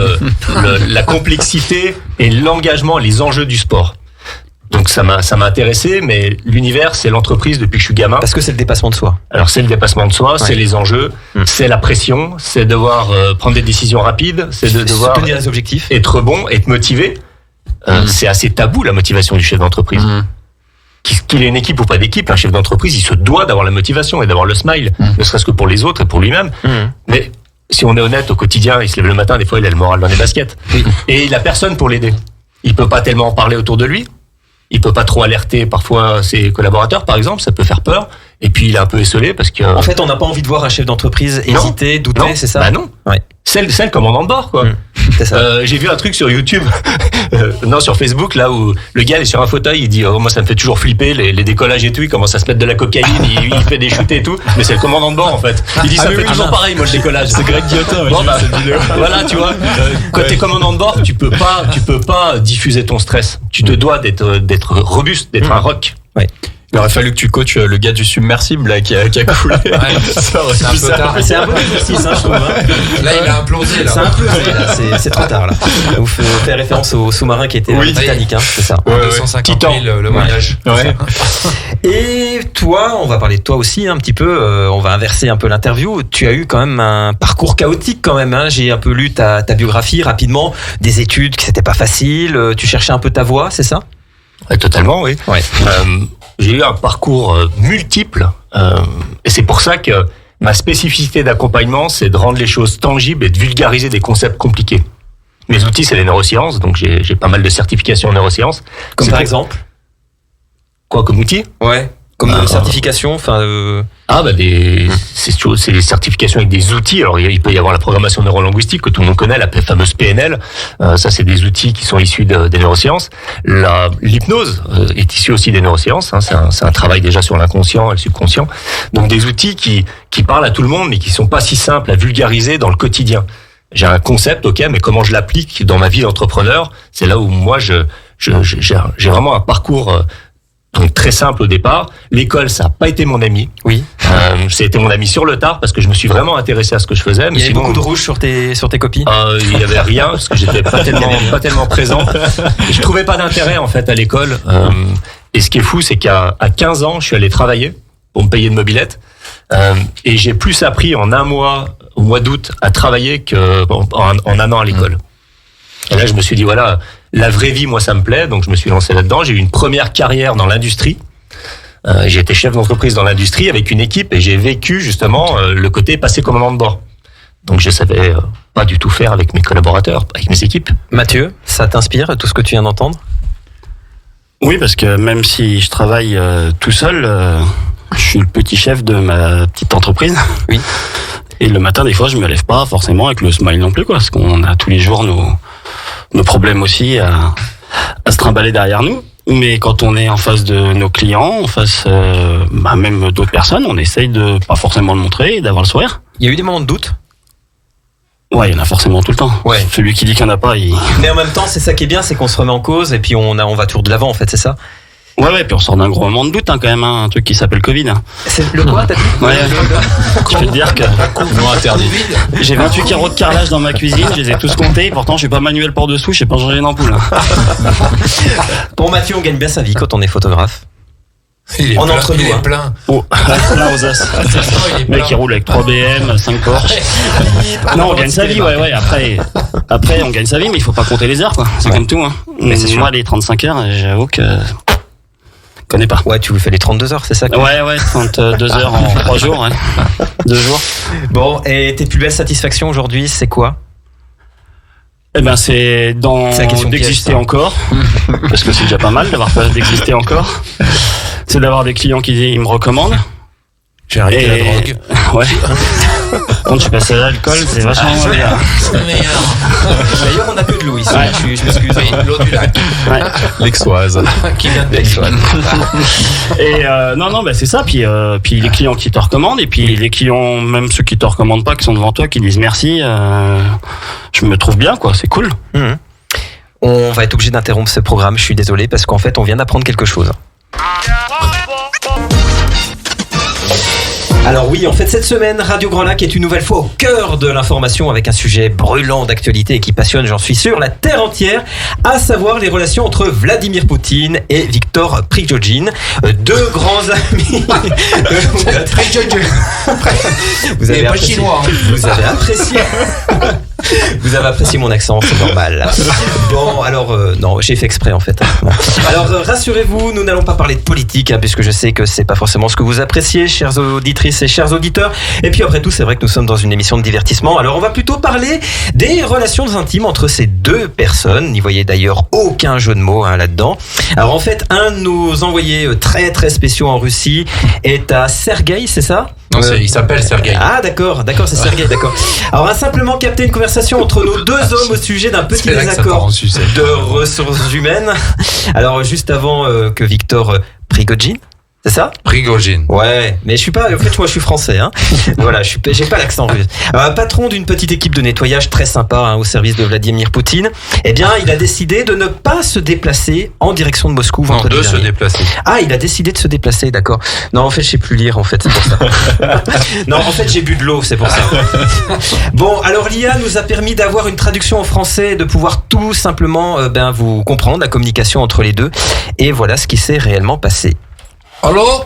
la complexité et l'engagement, les enjeux du sport. Donc ça m'a intéressé, mais l'univers, c'est l'entreprise depuis que je suis gamin. Parce que c'est le dépassement de soi. Alors c'est le dépassement de soi, c'est les enjeux, c'est la pression, c'est devoir prendre des décisions rapides, c'est de devoir tenir les objectifs, être bon, être motivé. C'est assez tabou la motivation du chef d'entreprise. Qu'il ait une équipe ou pas d'équipe, un chef d'entreprise, il se doit d'avoir la motivation et d'avoir le smile, ne serait-ce que pour les autres et pour lui-même. Mais si on est honnête, au quotidien, il se lève le matin, des fois il a le moral dans les baskets. Et il a personne pour l'aider. Il peut pas tellement en parler autour de lui. Il peut pas trop alerter parfois ses collaborateurs, par exemple, ça peut faire peur. Et puis il est un peu esselé parce que... En fait, on n'a pas envie de voir un chef d'entreprise hésiter, douter, c'est ça? Bah non. Ouais. C'est le commandant de bord, quoi. C'est ça. J'ai vu un truc sur YouTube, sur Facebook, là où le gars il est sur un fauteuil, il dit moi ça me fait toujours flipper les décollages et tout, il commence à se mettre de la cocaïne, il fait des shoots et tout, mais c'est le commandant de bord en fait. Il dit ça me fait toujours pareil moi le décollage. C'est Greg Guillotin, cette vidéo. Voilà, tu vois, quand t'es commandant de bord, tu peux pas diffuser ton stress. Tu te dois d'être robuste, d'être un rock. Ouais. Il aurait fallu que tu coaches le gars du submersible là, qui a coulé. C'est un peu tard. C'est un bon exercice, je trouve. Là, il a implosé. C'est implosé, là. C'est trop tard, là. Vous faites référence au sous-marin qui était Titanic, hein, c'est ça. 250 000 le voyage. Ouais. Et toi, on va parler de toi aussi un petit peu. On va inverser un peu l'interview. Tu as eu quand même un parcours chaotique quand même. Hein. J'ai un peu lu ta biographie rapidement. Des études qui c'était pas facile. Tu cherchais un peu ta voie, c'est ça? Ouais, totalement, oui. Ouais. J'ai eu un parcours multiple et c'est pour ça que ma spécificité d'accompagnement, c'est de rendre les choses tangibles et de vulgariser des concepts compliqués. Mes outils, c'est les neurosciences, donc j'ai pas mal de certifications en neurosciences. Comme par exemple? Quoi comme outil? Ouais. Comme certification, enfin. C'est les certifications avec des outils. Alors il peut y avoir la programmation neurolinguistique que tout le monde connaît, la fameuse PNL. Ça c'est des outils qui sont issus des neurosciences. L'hypnose est issue aussi des neurosciences. Hein. C'est un travail déjà sur l'inconscient et le subconscient. Donc des outils qui parlent à tout le monde, mais qui sont pas si simples à vulgariser dans le quotidien. J'ai un concept, ok, mais comment je l'applique dans ma vie d'entrepreneur? C'est là où moi j'ai vraiment un parcours. Donc très simple au départ. L'école, ça n'a pas été mon ami. Oui. Ça a été mon ami sur le tard parce que je me suis vraiment intéressé à ce que je faisais. Mais il y avait beaucoup de rouge sur tes copies. Il y avait rien parce que j'étais pas tellement présent. Et je trouvais pas d'intérêt en fait à l'école. Et ce qui est fou, c'est qu'à 15 ans, je suis allé travailler pour me payer une mobilette. Et j'ai plus appris en un mois, au mois d'août, à travailler en un an à l'école. Et là, je me suis dit voilà. La vraie vie, moi, ça me plaît, donc je me suis lancé là-dedans. J'ai eu une première carrière dans l'industrie. J'ai été chef d'entreprise dans l'industrie avec une équipe et j'ai vécu justement le côté passer commandant de bord. Donc je savais pas du tout faire avec mes collaborateurs, avec mes équipes. Mathieu, ça t'inspire tout ce que tu viens d'entendre? Oui, parce que même si je travaille tout seul, je suis le petit chef de ma petite entreprise. Oui. Et le matin, des fois, je me lève pas forcément avec le smile non plus, quoi, parce qu'on a tous les jours nos problèmes aussi à se trimballer derrière nous. Mais quand on est en face de nos clients, en face même d'autres personnes, on essaye de pas forcément le montrer et d'avoir le sourire. Il y a eu des moments de doute? Ouais, il y en a forcément tout le temps. Ouais. Celui qui dit qu'il n'y en a pas, il... Mais en même temps, c'est ça qui est bien, c'est qu'on se remet en cause et puis on va toujours de l'avant, en fait, c'est ça? Ouais, puis on sort d'un gros moment de doute, quand même, un truc qui s'appelle Covid. C'est le quoi, t'as dit? Ouais, je peux te dire que Non interdit. j'ai 28 carreaux de carrelage dans ma cuisine, je les ai tous comptés, pourtant je suis pas manuel par dessous, je sais pas changer une ampoule. Pour Mathieu, on gagne bien sa vie quand on est photographe. Il est On est plein, entre il nous, est hein. plein. Oh, là aux os. Il est Le mec plein. qui roule avec 3 BM, 5 Porsche. Non, on gagne sa vie, ouais. Après, on gagne sa vie, mais il faut pas compter les heures, quoi. C'est comme tout, hein. Mais c'est sûr. Moi, les 35 heures, j'avoue que je connais pas. Ouais, tu vous fais les 32 heures, c'est ça? Ouais, 32 heures en 3 jours, ouais. 2 jours. Bon, et tes plus belles satisfactions aujourd'hui, c'est quoi? Eh ben, c'est C'est la question d'exister piège, ça. encore. Parce que c'est déjà pas mal d'avoir d'exister encore. C'est d'avoir des clients qui me recommandent. J'ai arrêté la drogue. Ouais. Quand je passe à l'alcool, c'est vachement bien. C'est meilleur. D'ailleurs, on a que de l'eau ici. Ouais. Je m'excuse. Oui, l'eau du lac. Ouais. L'Exoise. Qui vient de l'Exoise. Et non, c'est ça. Puis les clients qui te recommandent, et puis les clients, même ceux qui te recommandent pas, qui sont devant toi, qui disent merci. Je me trouve bien, quoi. C'est cool. Mhm. On va être obligé d'interrompre ce programme, je suis désolé, parce qu'en fait, on vient d'apprendre quelque chose. Alors oui, en fait, cette semaine, Radio Grand Lac est une nouvelle fois au cœur de l'information avec un sujet brûlant d'actualité et qui passionne, j'en suis sûr, la terre entière, à savoir les relations entre Vladimir Poutine et Viktor Prigojine, deux grands amis. Vous avez pas apprécié, chinois, hein. vous avez apprécié. Vous avez apprécié mon accent, c'est normal. Bon, alors, non, j'ai fait exprès en fait. Bon. Alors, rassurez-vous, nous n'allons pas parler de politique, hein, puisque je sais que c'est pas forcément ce que vous appréciez, chères auditrices et chers auditeurs. Et puis après tout, c'est vrai que nous sommes dans une émission de divertissement. Alors, on va plutôt parler des relations intimes entre ces deux personnes. N'y voyez d'ailleurs aucun jeu de mots là-dedans. Alors, en fait, un de nos envoyés très très spéciaux en Russie est à Sergueï, c'est ça ? Non, il s'appelle Sergueï. Ah d'accord, c'est Sergueï, d'accord. Alors on a simplement capté une conversation entre nos deux hommes au sujet d'un petit C'est là que ça part désaccord en sucette. de ressources humaines. Alors juste avant que Viktor Prigojine, c'est ça? Prigojine. Ouais, mais je suis pas. En fait, moi, je suis français. Hein. Voilà, j'ai pas l'accent russe. Alors, un patron d'une petite équipe de nettoyage très sympa au service de Vladimir Poutine. Eh bien, il a décidé de ne pas se déplacer en direction de Moscou Non, vendredi de se dernier. déplacer. Ah, il a décidé de se déplacer, d'accord. Non, en fait, je sais plus lire, en fait, c'est pour ça. Non, en fait, j'ai bu de l'eau, c'est pour ça. Bon, alors l'IA nous a permis d'avoir une traduction en français et de pouvoir tout simplement, vous comprendre la communication entre les deux. Et voilà ce qui s'est réellement passé. Allô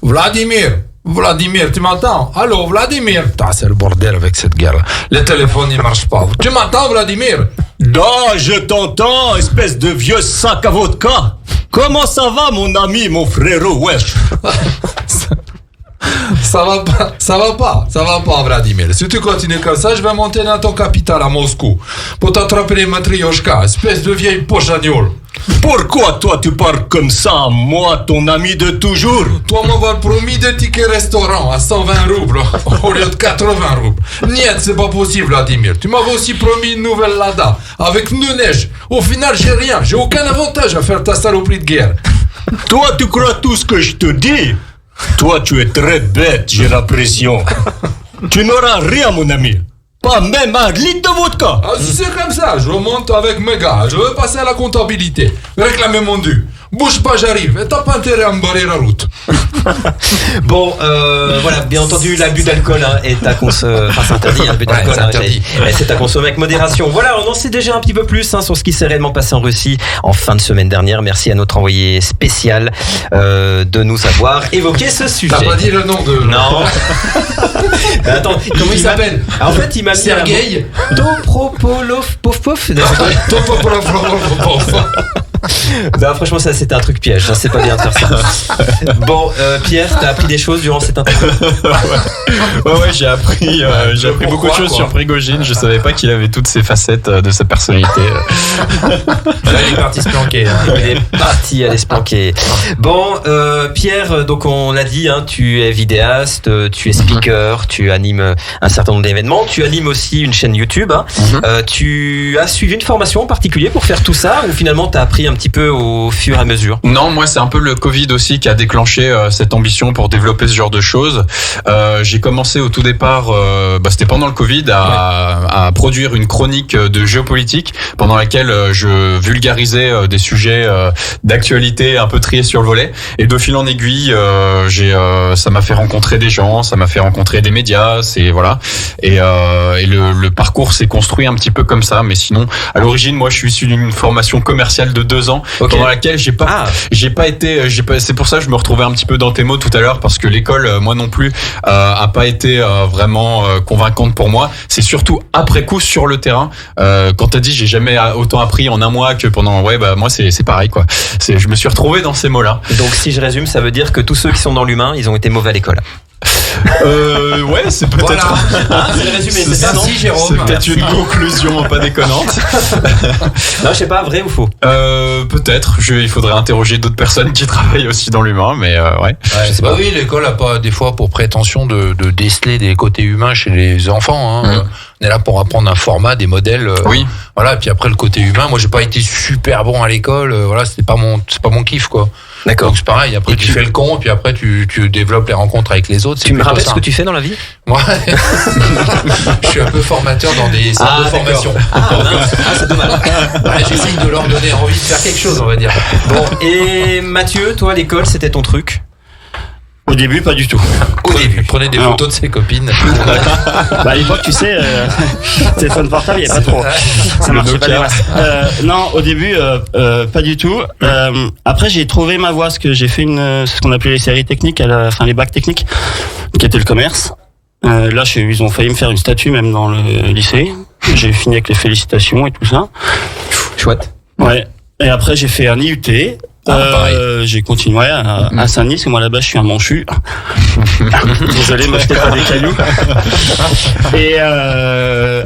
Vladimir, tu m'entends? Allô, Vladimir. Putain, c'est le bordel avec cette guerre. Le téléphone, il marche pas. Tu m'entends, Vladimir? Da, je t'entends, espèce de vieux sac à vodka. Comment ça va, mon ami, mon frérot, wesh? Ça va pas, Vladimir. Si tu continues comme ça, je vais monter dans ton capital à Moscou pour t'attraper les matrioshkas, espèce de vieille pochagnole. Pourquoi toi tu parles comme ça, moi, ton ami de toujours? Toi m'avoir promis des tickets restaurant à 120 roubles au lieu de 80 roubles. Niet, c'est pas possible, Vladimir. Tu m'avais aussi promis une nouvelle Lada avec une neige. Au final, j'ai rien. J'ai aucun avantage à faire ta saloperie de guerre. Toi, tu crois tout ce que je te dis? Toi, tu es très bête, j'ai l'impression. Tu n'auras rien, mon ami. Pas même un litre de vodka. Ah, si c'est comme ça, je remonte avec mes gars. Je veux passer à la comptabilité. Réclamer mon dû. Bouge pas, j'arrive. Et t'as pas intérêt à me barrer la route. Bon, voilà, bien entendu, l'abus d'alcool est à consommer. Enfin, c'est interdit, l'abus d'alcool. c'est interdit. C'est à consommer avec modération. Voilà, on en sait déjà un petit peu plus sur ce qui s'est réellement passé en Russie en fin de semaine dernière. Merci à notre envoyé spécial de nous avoir évoqué ce sujet. T'as pas dit le nom de... Non. Attends, Comment il s'appelle? En fait, il m'a mis Sergueï Topropolov, pof pof. Non, franchement, ça c'était un truc piège. C'est pas bien de faire ça. Bon, Pierre, t'as appris des choses durant cette interview? Ouais, j'ai appris beaucoup de choses sur Prigojine. Je savais pas qu'il avait toutes ces facettes de sa personnalité. Là, il est parti se planquer. Il est parti aller se planquer. Bon, Pierre, donc on l'a dit, tu es vidéaste, tu es speaker, tu animes un certain nombre d'événements, tu animes aussi une chaîne YouTube. Tu as suivi une formation en particulier pour faire tout ça, ou finalement t'as appris un petit peu au fur et à mesure? Non, moi c'est un peu le Covid aussi qui a déclenché cette ambition pour développer ce genre de choses. J'ai commencé au tout départ, c'était pendant le Covid, à produire une chronique de géopolitique pendant laquelle je vulgarisais des sujets d'actualité un peu triés sur le volet. Et de fil en aiguille, ça m'a fait rencontrer des gens, ça m'a fait rencontrer des médias, et le parcours s'est construit un petit peu comme ça. Mais sinon, à l'origine, moi, je suis issu d'une formation commerciale de 2 ans, pendant laquelle j'ai pas été, c'est pour ça que je me retrouvais un petit peu dans tes mots tout à l'heure, parce que l'école, moi non plus, a pas été vraiment convaincante pour moi. C'est surtout après coup sur le terrain, quand t'as dit j'ai jamais autant appris en un mois que pendant, moi c'est pareil quoi. Je me suis retrouvé dans ces mots-là. Donc si je résume, ça veut dire que tous ceux qui sont dans l'humain, ils ont été mauvais à l'école. Ouais, c'est peut-être. Voilà. C'est le résumé. Merci Jérôme. C'est peut-être une conclusion pas déconnante. Non, je sais pas, vrai ou faux? Peut-être. Il faudrait interroger d'autres personnes qui travaillent aussi dans l'humain, mais ouais. Je sais pas. Oui, l'école a pas des fois pour prétention de déceler des côtés humains chez les enfants. On est là pour apprendre un format, des modèles. Oui. Voilà. Et puis après le côté humain, moi j'ai pas été super bon à l'école. C'est pas mon kiff quoi. D'accord. Donc c'est pareil. Après tu fais le con, puis après tu développes les rencontres avec les autres. Tu me rappelles ce que tu fais dans la vie? Moi, je suis un peu formateur dans des centres de formation. C'est dommage. J'essaye de leur donner envie de faire quelque chose, on va dire. Bon, et Mathieu, toi, l'école, c'était ton truc? Au début, pas du tout. Au début, prenez des photos de ses copines. À l'époque, tu sais, téléphone portable, il n'y a pas trop. Ça marchait pas des masses. Non, au début, pas du tout. Après, j'ai trouvé ma voie, parce que j'ai fait ce qu'on appelait les séries techniques, les bacs techniques, qui étaient le commerce. Là, ils ont failli me faire une statue, même dans le lycée. J'ai fini avec les félicitations et tout ça. Chouette. Ouais. Et après, j'ai fait un IUT. J'ai continué à Saint-Denis, parce que moi là-bas je suis un manchu. Désolé, m'achetez pas des cailloux. Et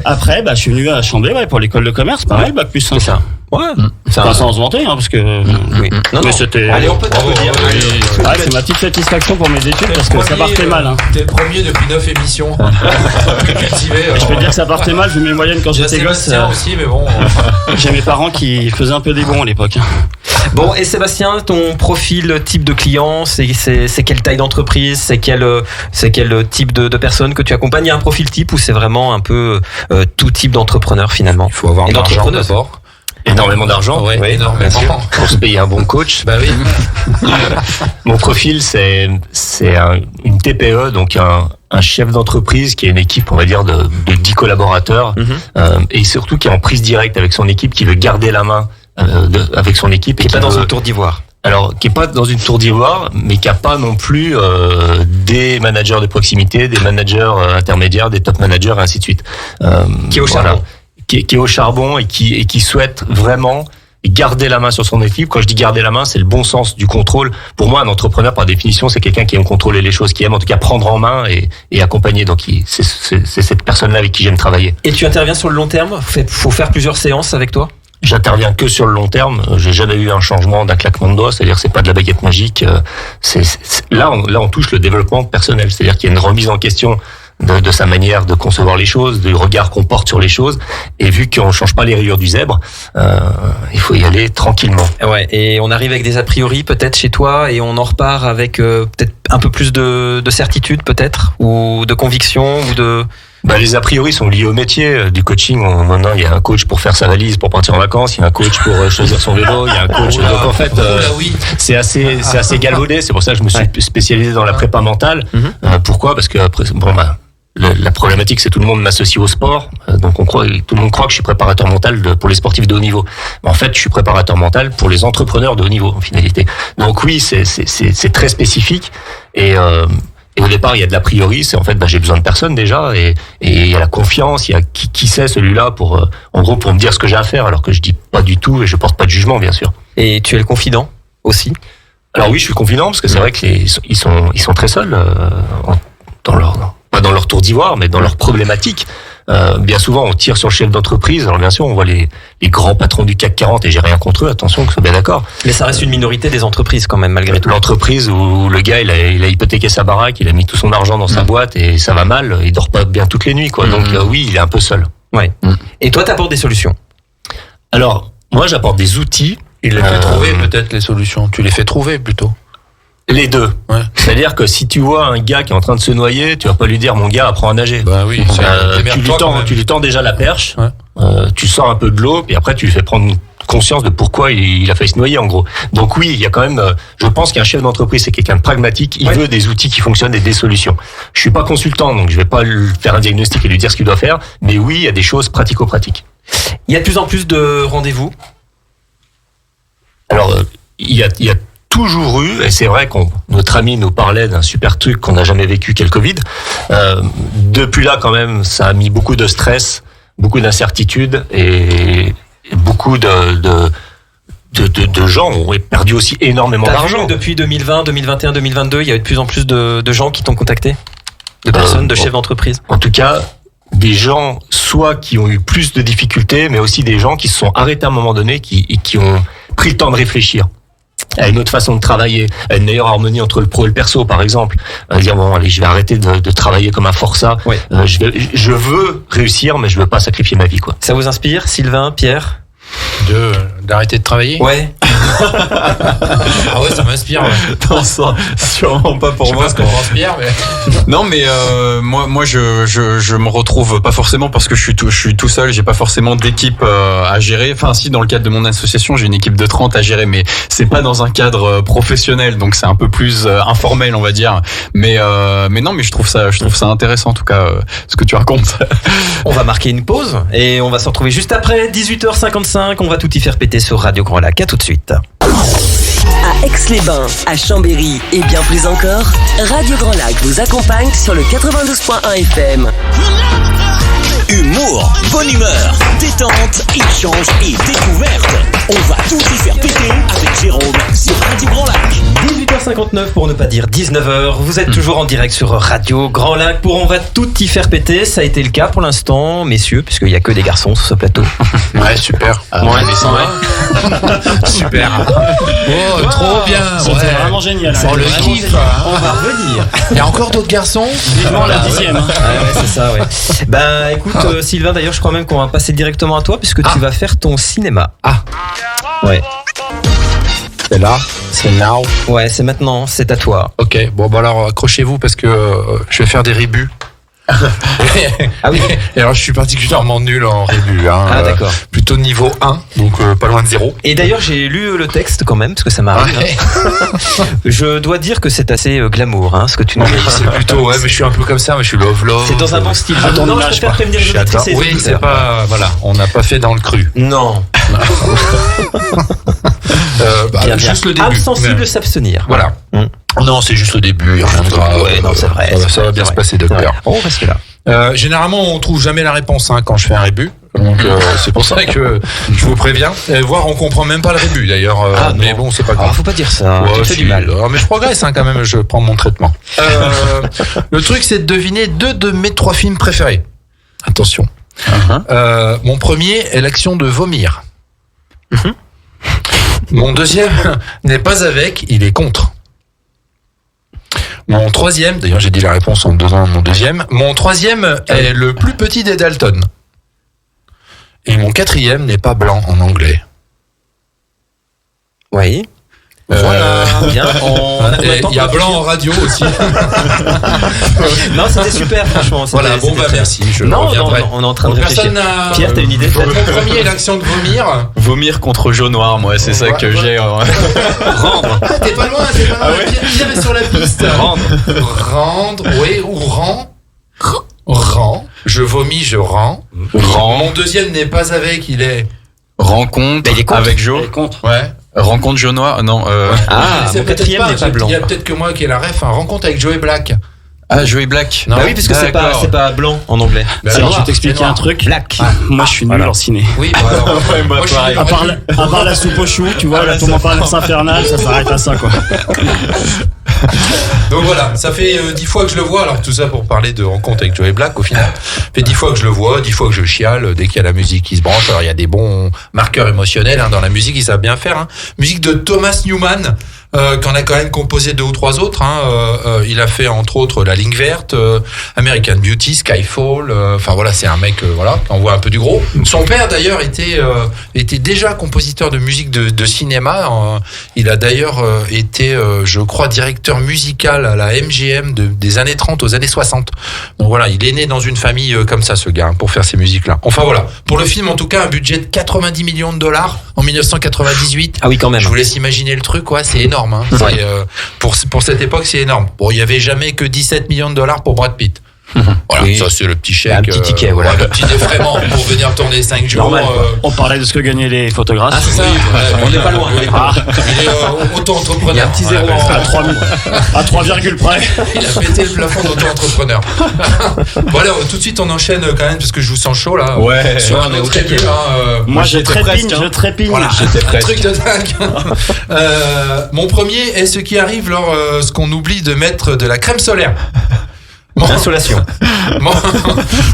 après, je suis venu à Chambéry pour l'école de commerce, pareil, bac plus 5. C'est ça. Ouais. Sans se vanter, parce que. Oui. Mais c'était. Allez, on peut t'applaudir. C'est ma petite satisfaction pour mes études, parce que ça partait mal. T'es le premier depuis 9 émissions. Je peux te dire que ça partait mal, vu mes moyennes quand j'étais gosse. aussi, mais bon. J'ai mes parents qui faisaient un peu des bons à l'époque. Bon, et Sébastien, ton profil type de client, c'est quelle taille d'entreprise, c'est quel type de personnes que tu accompagnes? Il y a un profil type ou c'est vraiment un peu tout type d'entrepreneur finalement? Il faut avoir de l'argent d'abord. Énormément d'argent, oui, énormément. Pour se payer un bon coach. Bah oui. Mon profil, c'est une TPE, donc un chef d'entreprise qui a une équipe, on va dire, de 10 collaborateurs, et surtout qui est en prise directe avec son équipe, qui veut garder la main avec son équipe. Qui est pas dans une tour d'ivoire. Alors, qui est pas dans une tour d'ivoire, mais qui a pas non plus des managers de proximité, des managers intermédiaires, des top managers, et ainsi de suite. Qui est au charbon. Qui est au charbon et qui souhaite vraiment garder la main sur son équipe. Quand je dis garder la main, c'est le bon sens du contrôle. Pour moi, un entrepreneur, par définition, c'est quelqu'un qui aime contrôler les choses, qui aime en tout cas prendre en main et accompagner. Donc, c'est cette personne-là avec qui j'aime travailler. Et tu interviens sur le long terme? Faut faire plusieurs séances avec toi? J'interviens que sur le long terme. J'ai jamais eu un changement d'un claquement de doigts. C'est-à-dire, c'est pas de la baguette magique. Là, on touche le développement personnel. C'est-à-dire qu'il y a une remise en question de sa manière de concevoir les choses, du regard qu'on porte sur les choses. Et vu qu'on change pas les rayures du zèbre, il faut y aller tranquillement. Ouais. Et on arrive avec des a priori peut-être chez toi, et on en repart avec peut-être un peu plus de certitude peut-être, ou de conviction, ou de... Les a priori sont liés au métier du coaching. Maintenant, il y a un coach pour faire sa valise, pour partir en vacances. Il y a un coach pour choisir son vélo. Il y a un coach. Donc en fait, c'est assez galvaudé. C'est pour ça que je me suis spécialisé dans la prépa mentale. Pourquoi? Parce que après, la problématique, c'est que tout le monde m'associe au sport. Donc tout le monde croit que je suis préparateur mental pour les sportifs de haut niveau. Mais en fait, je suis préparateur mental pour les entrepreneurs de haut niveau, en finalité. Donc oui, c'est très spécifique. Et au départ, il y a de l'a priori, c'est en fait, j'ai besoin de personne déjà, et il y a la confiance, il y a qui c'est celui-là pour, en gros, pour me dire ce que j'ai à faire, alors que je dis pas du tout et je porte pas de jugement, bien sûr. Et tu es le confident aussi? Alors oui, je suis confident parce que c'est vrai qu'ils sont très seuls dans leur, pas dans leur tour d'ivoire, mais dans leurs problématiques. Bien souvent, on tire sur le chef d'entreprise. Alors bien sûr, on voit les grands patrons du CAC 40 et j'ai rien contre eux. Attention, que ce soit bien d'accord. Mais ça reste une minorité des entreprises quand même, malgré tout. L'entreprise où le gars, il a hypothéqué sa baraque, il a mis tout son argent dans sa boîte et ça va mal. Il dort pas bien toutes les nuits, quoi. Donc oui, il est un peu seul. Ouais. Et toi, t'apportes des solutions? Alors, moi, j'apporte des outils. Il les fait trouver peut-être les solutions. Tu les fais trouver plutôt. Les deux. Ouais. C'est-à-dire que si tu vois un gars qui est en train de se noyer, tu vas pas lui dire mon gars apprends à nager. Bah oui. Tu lui tends déjà la perche. Ouais. Tu sors un peu de l'eau et après tu lui fais prendre conscience de pourquoi il a failli se noyer en gros. Donc oui, il y a quand même. Je pense qu'un chef d'entreprise c'est quelqu'un de pragmatique. Il veut des outils qui fonctionnent et des solutions. Je suis pas consultant donc je vais pas lui faire un diagnostic et lui dire ce qu'il doit faire. Mais oui, il y a des choses pratico-pratiques. Il y a de plus en plus de rendez-vous. Alors il y a toujours eu, et c'est vrai qu'on notre ami nous parlait d'un super truc qu'on n'a jamais vécu qu'est le Covid. Depuis là, quand même, ça a mis beaucoup de stress, beaucoup d'incertitudes et beaucoup de gens ont perdu aussi énormément d'argent. Depuis 2020, 2021, 2022, il y a eu de plus en plus de gens qui t'ont contacté, de personnes, de chefs d'entreprise. En tout cas, des gens soit qui ont eu plus de difficultés, mais aussi des gens qui se sont arrêtés à un moment donné, qui ont pris le temps de réfléchir à une autre façon de travailler, à une meilleure harmonie entre le pro et le perso, par exemple. Dire bon, allez, je vais arrêter de travailler comme un forçat. Ouais. Je veux réussir, mais je veux pas sacrifier ma vie, quoi. Ça vous inspire, Sylvain, Pierre? D'arrêter de travailler? Ouais. Ah ouais, ça m'inspire. Ouais. Non, ça, sûrement pas pour moi. Je sais pas ce qu'on m'inspire, mais. Non, mais moi, je me retrouve pas forcément parce que je suis tout seul. J'ai pas forcément d'équipe à gérer. Enfin, si dans le cadre de mon association, j'ai une équipe de 30 à gérer, mais c'est pas dans un cadre professionnel, donc c'est un peu plus informel, on va dire. Mais non, mais je trouve ça intéressant en tout cas ce que tu racontes. On va marquer une pause et on va se retrouver juste après 18h55. On va tout y faire péter sur Radio Grand Lac. À tout de suite. À Aix-les-Bains, à Chambéry et bien plus encore, Radio Grand Lac vous accompagne sur le 92.1 FM. Humour, bonne humeur, détente, échange et découverte. On va tout y faire péter avec Jérôme sur Radio Grand Lac. 18h59 pour ne pas dire 19h. Vous êtes toujours en direct sur Radio Grand Lac pour On va tout y faire péter. Ça a été le cas pour l'instant, messieurs, puisqu'il n'y a que des garçons sur ce plateau. Ouais, super. Super. Oh, trop bien. C'est vraiment génial. C'est le kiff. On va revenir. Il y a encore d'autres garçons? Vivement la 10e. Ouais, c'est ça, ouais. Bah écoute, Sylvain, d'ailleurs, je crois même qu'on va passer directement à toi puisque tu vas faire ton cinéma. Ah. Ouais. C'est là, c'est now. Ouais, c'est maintenant, c'est à toi. Ok, bon bah alors accrochez-vous parce que je vais faire des rébus. Ah oui. Et alors je suis particulièrement nul en rébus. Hein, ah d'accord. Plutôt niveau 1, donc pas loin de 0. Et d'ailleurs j'ai lu le texte quand même parce que ça m'arrive. Ouais. Hein. Je dois dire que c'est assez glamour, hein, ce que tu nous dis. C'est plutôt, ouais, mais je suis un peu comme ça, mais je suis love. C'est dans un bon style. Non, je préfère prévenir les auditrices et les oui, auditeurs. c'est pas, voilà, on n'a pas fait dans le cru. Non. Bien, juste le début. Âme sensible, s'abstenir. Voilà. Non, c'est juste le début. Rien de grave. Ouais, non, c'est vrai. Ça va bien se passer, docteur. On reste là. Généralement, on trouve jamais la réponse quand je fais un rébut. Donc c'est pour ça que je vous préviens. Voire on comprend même pas le rébut d'ailleurs. Mais bon, c'est pas grave. Faut pas dire ça. Ouais, tu fais du mal. Mais je progresse quand même. Je prends mon traitement. Le truc, c'est de deviner 2 de mes 3 films préférés. Attention. Mon premier est l'action de vomir. Mon deuxième n'est pas avec, il est contre. Mon troisième, d'ailleurs j'ai dit la réponse en donnant mon deuxième. Mon troisième est le plus petit des Dalton. Et mon quatrième n'est pas blanc en anglais. Oui. Voilà. Bien. Il y a blanc en radio aussi. Non, c'était super, franchement. Voilà, bon, bah merci. Non, on est en train de réfléchir. Pierre, t'as une idée? Mon premier est l'action de vomir. Vomir contre jaune noir, moi, c'est ça que j'ai. Rendre. T'es pas loin, Pierre est sur la piste. Rendre, oui, ou rend. Rend. Je vomis, je rends. Mon deuxième n'est pas avec, il est. Rencontre avec Jo. Ouais. Rencontre Jo noir, non. Mon quatrième n'est pas blanc. Il y a peut-être que moi qui ai la ref. Rencontre avec Joey Black. Ah, Joey Black. Bah oui, parce que c'est pas blanc en anglais. Alors, je vais t'expliquer un truc. Black. Moi, je suis nul en ciné. Oui, bah alors. Moi, je suis pareil. À part la soupe aux choux, tu vois, la tombe en parlance infernale, ça s'arrête à ça, quoi. Donc voilà, ça fait 10 fois que je le vois. Alors tout ça pour parler de rencontre avec Joey Black au final. Ça fait 10 fois que je le vois, 10 fois que je chiale dès qu'il y a la musique qui se branche. Alors il y a des bons marqueurs émotionnels dans la musique, ils savent bien faire. Musique de Thomas Newman. Qu'on a quand même composé 2 ou 3 autres. Il a fait entre autres La Ligne Verte, American Beauty, Skyfall. Enfin voilà, c'est un mec qui envoie un peu du gros. Son père d'ailleurs était déjà compositeur de musique de cinéma. Il a d'ailleurs été, je crois, directeur musical à la MGM des années 30 aux années 60. Donc voilà, il est né dans une famille comme ça, ce gars, pour faire ces musiques-là. Enfin voilà, pour le film en tout cas, un budget de 90 millions de dollars en 1998. Ah oui, quand même. Je vous laisse imaginer le truc, quoi. C'est énorme. Pour cette époque, c'est énorme. Bon, il y avait jamais que 17 millions de dollars pour Brad Pitt. Voilà, oui. ça c'est le petit chèque, un petit ticket, voilà. le petit défraiement pour venir tourner 5 jours. Normal, On parlait de ce que gagnaient les photographes. Ah, c'est ça. On n'est pas loin. Il est auto-entrepreneur. Il y a un petit zéro À 3 près. Il a pété le plafond d'auto-entrepreneur. Bon, allez, tout de suite on enchaîne quand même parce que je vous sens chaud là. Ouais. Sur un autre début. Moi, je trépigne. Voilà, J'étais un presque. truc de dingue. Mon premier est ce qui arrive lorsqu'on oublie de mettre de la crème solaire. Insolation.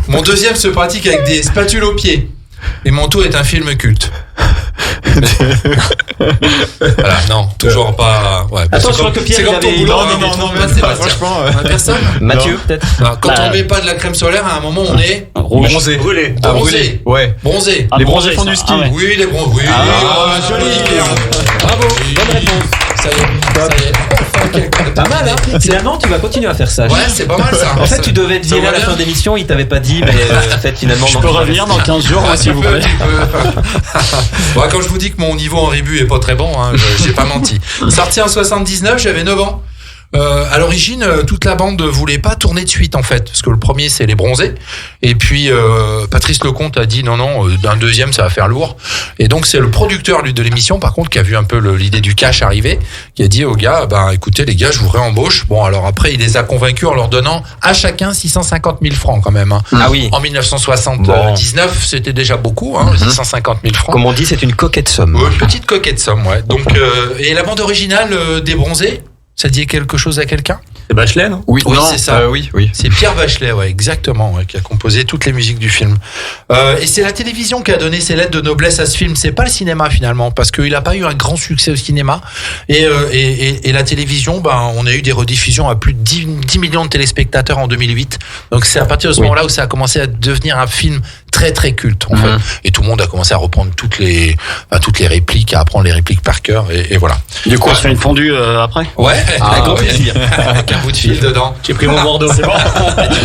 Mon deuxième se pratique avec des spatules aux pieds. Et mon tout est un film culte. Voilà, non, toujours pas. Ouais, Attends, je crois que Pierre, c'est comme il ton avait- boulot. Non, mais franchement, personne. Mathieu, peut-être. Quand on met pas de la crème solaire, à un moment, on est Bronzé. Brûlé. Ah, Bronzé. brûlé. Ouais. bronzé. Ah, Les bronzé, bronzés font ça. du ski. Ah ouais. Oui, les bronzés. Oui, joli. Bravo, bonne réponse. Ça y est. Pas mal, hein. Finalement, tu vas continuer à faire ça. Ouais, c'est pas mal ça. En fait, tu devais te Ça virer à va la bien. fin d'émission, il t'avait pas dit, mais en fait, finalement, Je non, peux tu vas revenir rester. dans 15 jours, Ah, s'il vous plaît. tu peux. Bon, quand je vous dis que mon niveau en rébut est pas très bon, j'ai pas menti. Sorti en 79, j'avais 9 ans. À l'origine, toute la bande ne voulait pas tourner de suite en fait, parce que le premier c'est les bronzés, et puis Patrice Lecomte a dit non, d'un deuxième ça va faire lourd, et donc c'est le producteur de l'émission par contre qui a vu un peu l'idée du cash arriver, qui a dit aux gars, écoutez les gars, je vous réembauche. Bon alors après il les a convaincus en leur donnant à chacun 650 000 francs quand même. Ah oui. En 1979 c'était déjà beaucoup, 650 000 francs. Comme on dit, c'est une coquette somme. Ouais, petite coquette somme, ouais. Donc, et la bande originale des bronzés, ça dit quelque chose à quelqu'un? C'est Bachelet, non? Oui, Oui, non, c'est ça. Oui. C'est Pierre Bachelet, ouais, exactement, ouais, qui a composé toutes les musiques du film. Et c'est la télévision qui a donné ses lettres de noblesse à ce film. C'est pas le cinéma finalement, parce qu'il a pas eu un grand succès au cinéma. Et la télévision, on a eu des rediffusions à plus de 10 millions de téléspectateurs en 2008. Donc c'est à partir de ce moment-là où ça a commencé à devenir un film très très culte en fait. Et tout le monde a commencé à reprendre toutes les répliques, à apprendre les répliques par cœur. Et voilà. Du coup, on se fait une fondue après. Ouais, avec grand plaisir. Avec un bout de fil dedans. J'ai pris mon Bordeaux. C'est bon.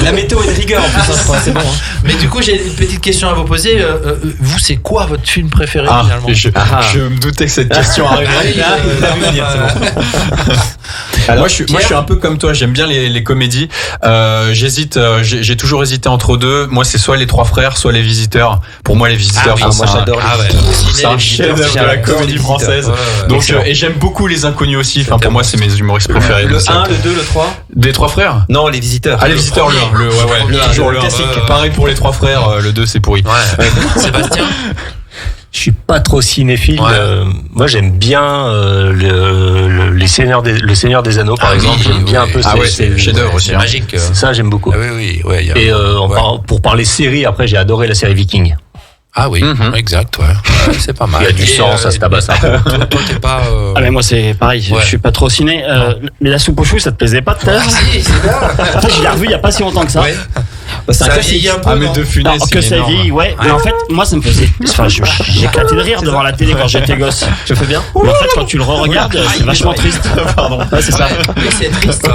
La météo est de rigueur en plus, hein, je crois, c'est bon. Hein. Mais du coup, j'ai une petite question à vous poser. Vous, c'est quoi votre film préféré finalement? Je me doutais que cette question arriverait. Moi, je suis un peu comme toi. J'aime bien les comédies. J'hésite. J'ai toujours hésité entre deux. Moi, c'est soit Les Trois Frères, soit Les Visiteurs. Pour moi, Les Visiteurs, moi, j'adore Ah ouais. c'est un chef-d'œuvre de la comédie française. Donc, et j'aime beaucoup Les Inconnus aussi. Enfin, pour moi, c'est mes humoristes préférés. Le 1, le 2, le 3. Des Trois Frères. Non, Les Visiteurs. Ah, Les Visiteurs, le 1. Toujours le classique. Pareil pour Les Trois Frères. Le 2, c'est pourri. Ouais. Sébastien. Je suis pas trop cinéphile. Ouais. Moi, j'aime bien le Seigneur des Anneaux, par exemple. oui, J'aime bien oui. un peu. Ah ouais, c'est chef-d'œuvre aussi. C'est magique. Ça, j'aime beaucoup. Ah oui, ouais. Et pour parler série, après, j'ai adoré la série Viking. Ah oui, exact, ouais. C'est pas mal. Il y a du sang, ça se tabasse un peu. Toi, t'es pas. Ah mais moi c'est pareil, Ouais. je suis pas trop ciné. Mais la soupe aux choux, ça te plaisait pas tout à l'heure? Si, c'est bien. En fait, je l'ai revu il y a pas si longtemps que ça. Ouais. C'est un Ça classique. vieillit un peu. Ah, mais non De Non, Funès, que c'est ça énorme. vieillit, ouais. Mais en fait, moi, ça me faisait. Enfin, j'éclatais de rire devant la télé quand j'étais gosse. Je fais bien. Mais en fait, quand tu le re-regardes, c'est vachement triste. Pardon. Ouais, c'est ça. Oui, c'est triste.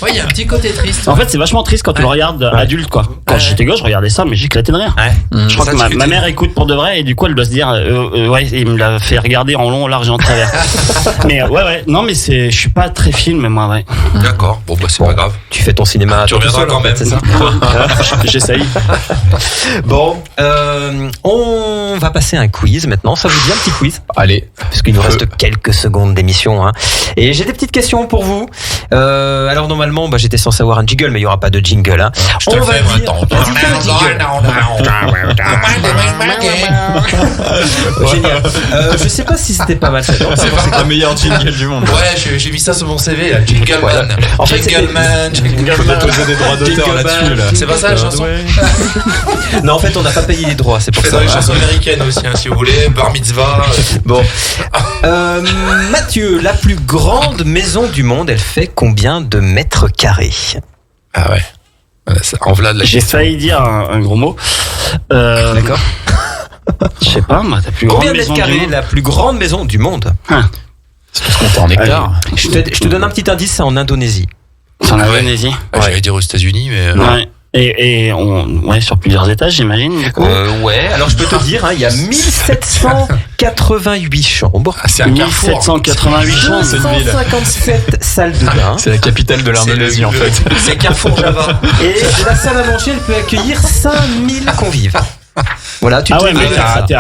Ouais, il y a un petit côté triste. En fait, c'est vachement triste quand tu le regardes adulte, quoi. Quand j'étais gosse, je regardais ça, mais j'éclatais de rire. Ouais. Je crois que ma mère écoute pour de vrai, et du coup, elle doit se dire, ouais, il me l'a fait regarder en long, large et en travers. Mais ouais. Non, mais je suis pas très film, moi, ouais. D'accord. Bon, bah, c'est pas grave. Tu fais ton cinéma. Tu tout reviendras seul, quand en fait, même. c'est ça. J'essaye. Bon, on va passer à un quiz maintenant. Ça vous dit un petit quiz? Allez. Parce qu'il nous reste quelques secondes d'émission. Hein. Et j'ai des petites questions pour vous. Alors normalement, j'étais censé avoir un jingle, mais il n'y aura pas de jingle. Hein. Je te fais maintenant. Vas-y, fais le jingle. Génial. Je sais pas si c'était pas mal. C'est le meilleur jingle du monde. Ouais, j'ai mis ça sur mon CV, là. Jingleman. En fait, Jingleman. Faut poser des droits d'auteur là-dessus. Là. C'est pas ça la chanson? Non, en fait, on n'a pas payé les droits, c'est pour C'est ça. dans les chansons américaines aussi, hein, si vous voulez. Bar mitzvah. Bon. Mathieu, la plus grande maison du monde, elle fait combien de mètres carrés? Ah ouais. En voilà de la J'ai question. failli dire un gros mot. D'accord. Je sais pas, moi, ta plus grande Combien de maison mètres du carrés monde. la plus grande maison du monde? C'est tout ce qu'on fait en hectares. Je te donne un petit indice, c'est en Indonésie. C'est en Indonésie. J'allais dire aux États-Unis, mais. Ouais. Et sur plusieurs étages, j'imagine, du coup. Ouais, alors je peux te dire, il y a 1788 chambres, Ah, c'est un carrefour. 1788 chambres. C'est une ville. 257 salles de bain, C'est la capitale de l'Indonésie en fait. C'est Carrefour Java. et la salle à manger, elle peut accueillir 5000 convives. Voilà, tu Ah te ouais, mais imagines ça. t'es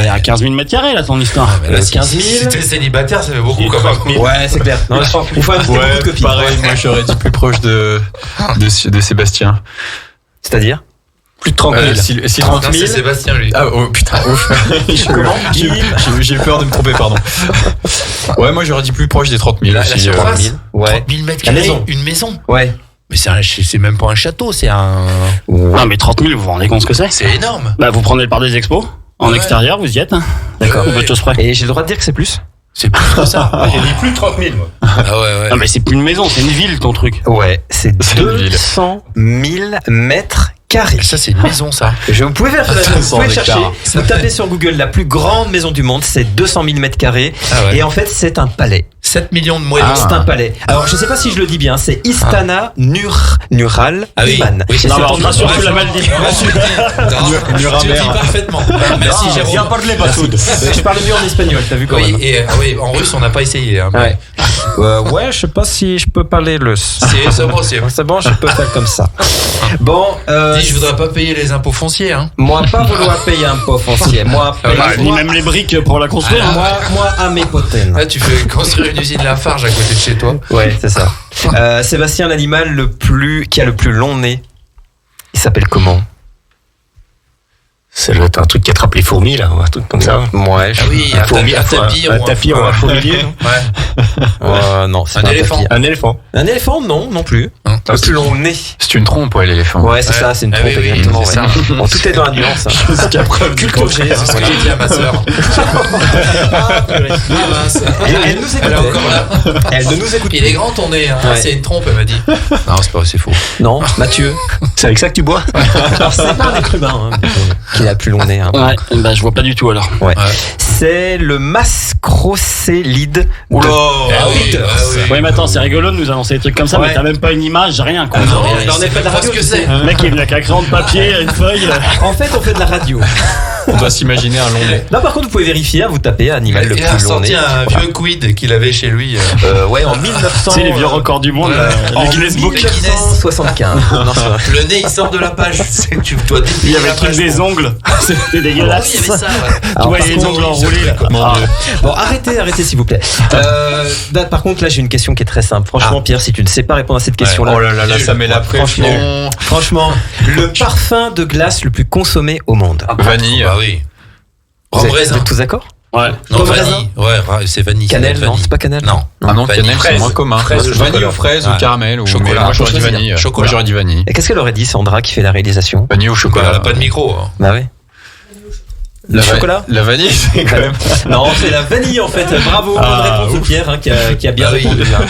à 15 000 mètres carrés, là, ton histoire. Mais là, 15 000. si t'es célibataire, ça fait beaucoup quand même. Ouais, c'est clair. Non, il faut beaucoup de copines. Pareil, moi j'aurais dit plus proche de Sébastien. C'est-à-dire plus de 30 000. Si Non, 30 c'est 000. Sébastien, lui. Ah oh putain, ouf. J'ai eu peur de me tromper, pardon. Ouais, moi j'aurais dit plus proche des 30 000 La aussi. surface, Ouais. 30 000 mètres La carrés, maison. une maison. Ouais. Mais c'est même pas un château, c'est un. Non, mais 30 000, vous vous rendez compte ce que c'est? C'est énorme. Bah, vous prenez le parc des expos. En Ouais. extérieur, vous y êtes. D'accord. Au peu de choses près. Et j'ai le droit de dire que c'est plus? C'est plus que ça. J'ai dit plus de 30 000, moi. Ah ouais. Non, mais c'est plus une maison, c'est une ville, ton truc. Ouais, c'est C'est une ville. 200 000 mètres carrés. Ça, c'est une maison, ça. Vous pouvez faire vous 200 pouvez chercher, hectares. vous tapez sur Google la plus grande maison du monde, c'est 200 000 mètres carrés. Ah ouais. Et en fait, c'est un palais. 7 millions de moellons. C'est un palais. Alors, je sais pas si je le dis bien, c'est Istana Nural Ah oui. Iman. Oui, c'est Non, ça. mais on sera sûr que tu l'as mal dit. Tu le dis parfaitement. Merci, Jérôme. Je parle mieux en espagnol, t'as vu quand Oui, même. et en russe, on n'a pas essayé. Hein, Ouais. Ouais, je sais pas si je peux parler le. C'est possible. C'est bon, je peux faire comme ça. Bon, Dis, je voudrais pas payer les impôts fonciers. Hein. moi pas vouloir payer un pot foncier. Moi, Ni même les briques pour la construire. moi à mes potènes. Là, tu fais construire une usine Lafarge à côté de chez toi. Ouais, c'est ça. Sébastien, l'animal qui a le plus long nez, il s'appelle comment? Ça doit être un truc qui attrape les fourmis, là, ou un truc comme ça. Ouais, Ah oui, un tapir. Un tapir ou un fourmilier, non? Ouais. non, c'est Un pas éléphant. tapir. Un éléphant. Un éléphant, non plus. Le plus long nez. C'est une trompe, ouais, l'éléphant. Ouais, c'est Ouais. ça, c'est une Ah trompe, oui, oui, exactement. c'est ouais. ça. Bon, tout est dans la nuance. Hein. Jusqu'à preuve du Culture G, C'est ce que j'ai dit à ma sœur. Ah mince. Elle nous Elle est écoute. encore là. Elle ne nous écoute Il est grand ton nez. Hein. Ouais. C'est une trompe, elle m'a dit. Non, c'est pas, c'est faux. Non, Mathieu. C'est avec ça que tu bois? Alors, c'est pas un être humain hein, qui a le plus long nez. Hein. Ouais, bah, je vois pas du tout alors. Ouais. C'est le mascrocélide. Oula. Ah oui. Ouais, mais attends, c'est rigolo de nous annoncer des trucs comme ça, Ouais. mais t'as même pas une image, rien, quoi. non, mais on est fait de la radio, ce que tu sais. c'est. Le mec, il vient avec un crayon de papier, une feuille. En fait, on fait de la radio. On doit s'imaginer un long nez. Là, par contre, vous pouvez vérifier, hein, vous tapez animal le Il a plus long nez. sorti un vieux quid qu'il avait chez lui. Ouais, en 1900. Tu sais, les vieux records du monde, Ouais. le Guinness Book. 1975. Non, c'est vrai. Le nez, il sort de la page. Tu dois Il y avait le truc des ongles. C'était Oui, dégueulasse. il y avait ça. Tu Alors, vois, par il y a les contre, ongles enroulés, là. Ah. Bon, arrêtez s'il vous plaît. Par contre, là, j'ai une question qui est très simple. Franchement, Pierre, si tu ne sais pas répondre à cette question-là, Oh là là, là, ça met la pression. franchement, le parfum de glace le plus consommé au monde. Vanille. Ah oui. Vous Rhum êtes raisin. tous d'accord? Ouais. Non, Pomme vanille. Ouais, c'est vanille. ça doit Cannelle, être non, vanille. c'est pas cannelle. Non. Ah non, Vanille, cannelle, c'est fraise. moins commun. Fraise, Vanille chocolat. ou fraise Ouais. ou caramel ou Chocolat. mais moi j'aurais dit Chocolat. vanille. Chocolat. Moi j'aurais dit vanille. Et qu'est-ce qu'elle aurait dit, Sandra, qui fait la réalisation? Vanille ou Bah, chocolat. elle a pas de micro. Hein. Bah ouais. Le chocolat? La vanille, c'est quand même. Non, c'est la vanille en fait. Bravo, bonne Ah, réponse de Pierre hein, qui a bien Ah oui. répondu. Hein.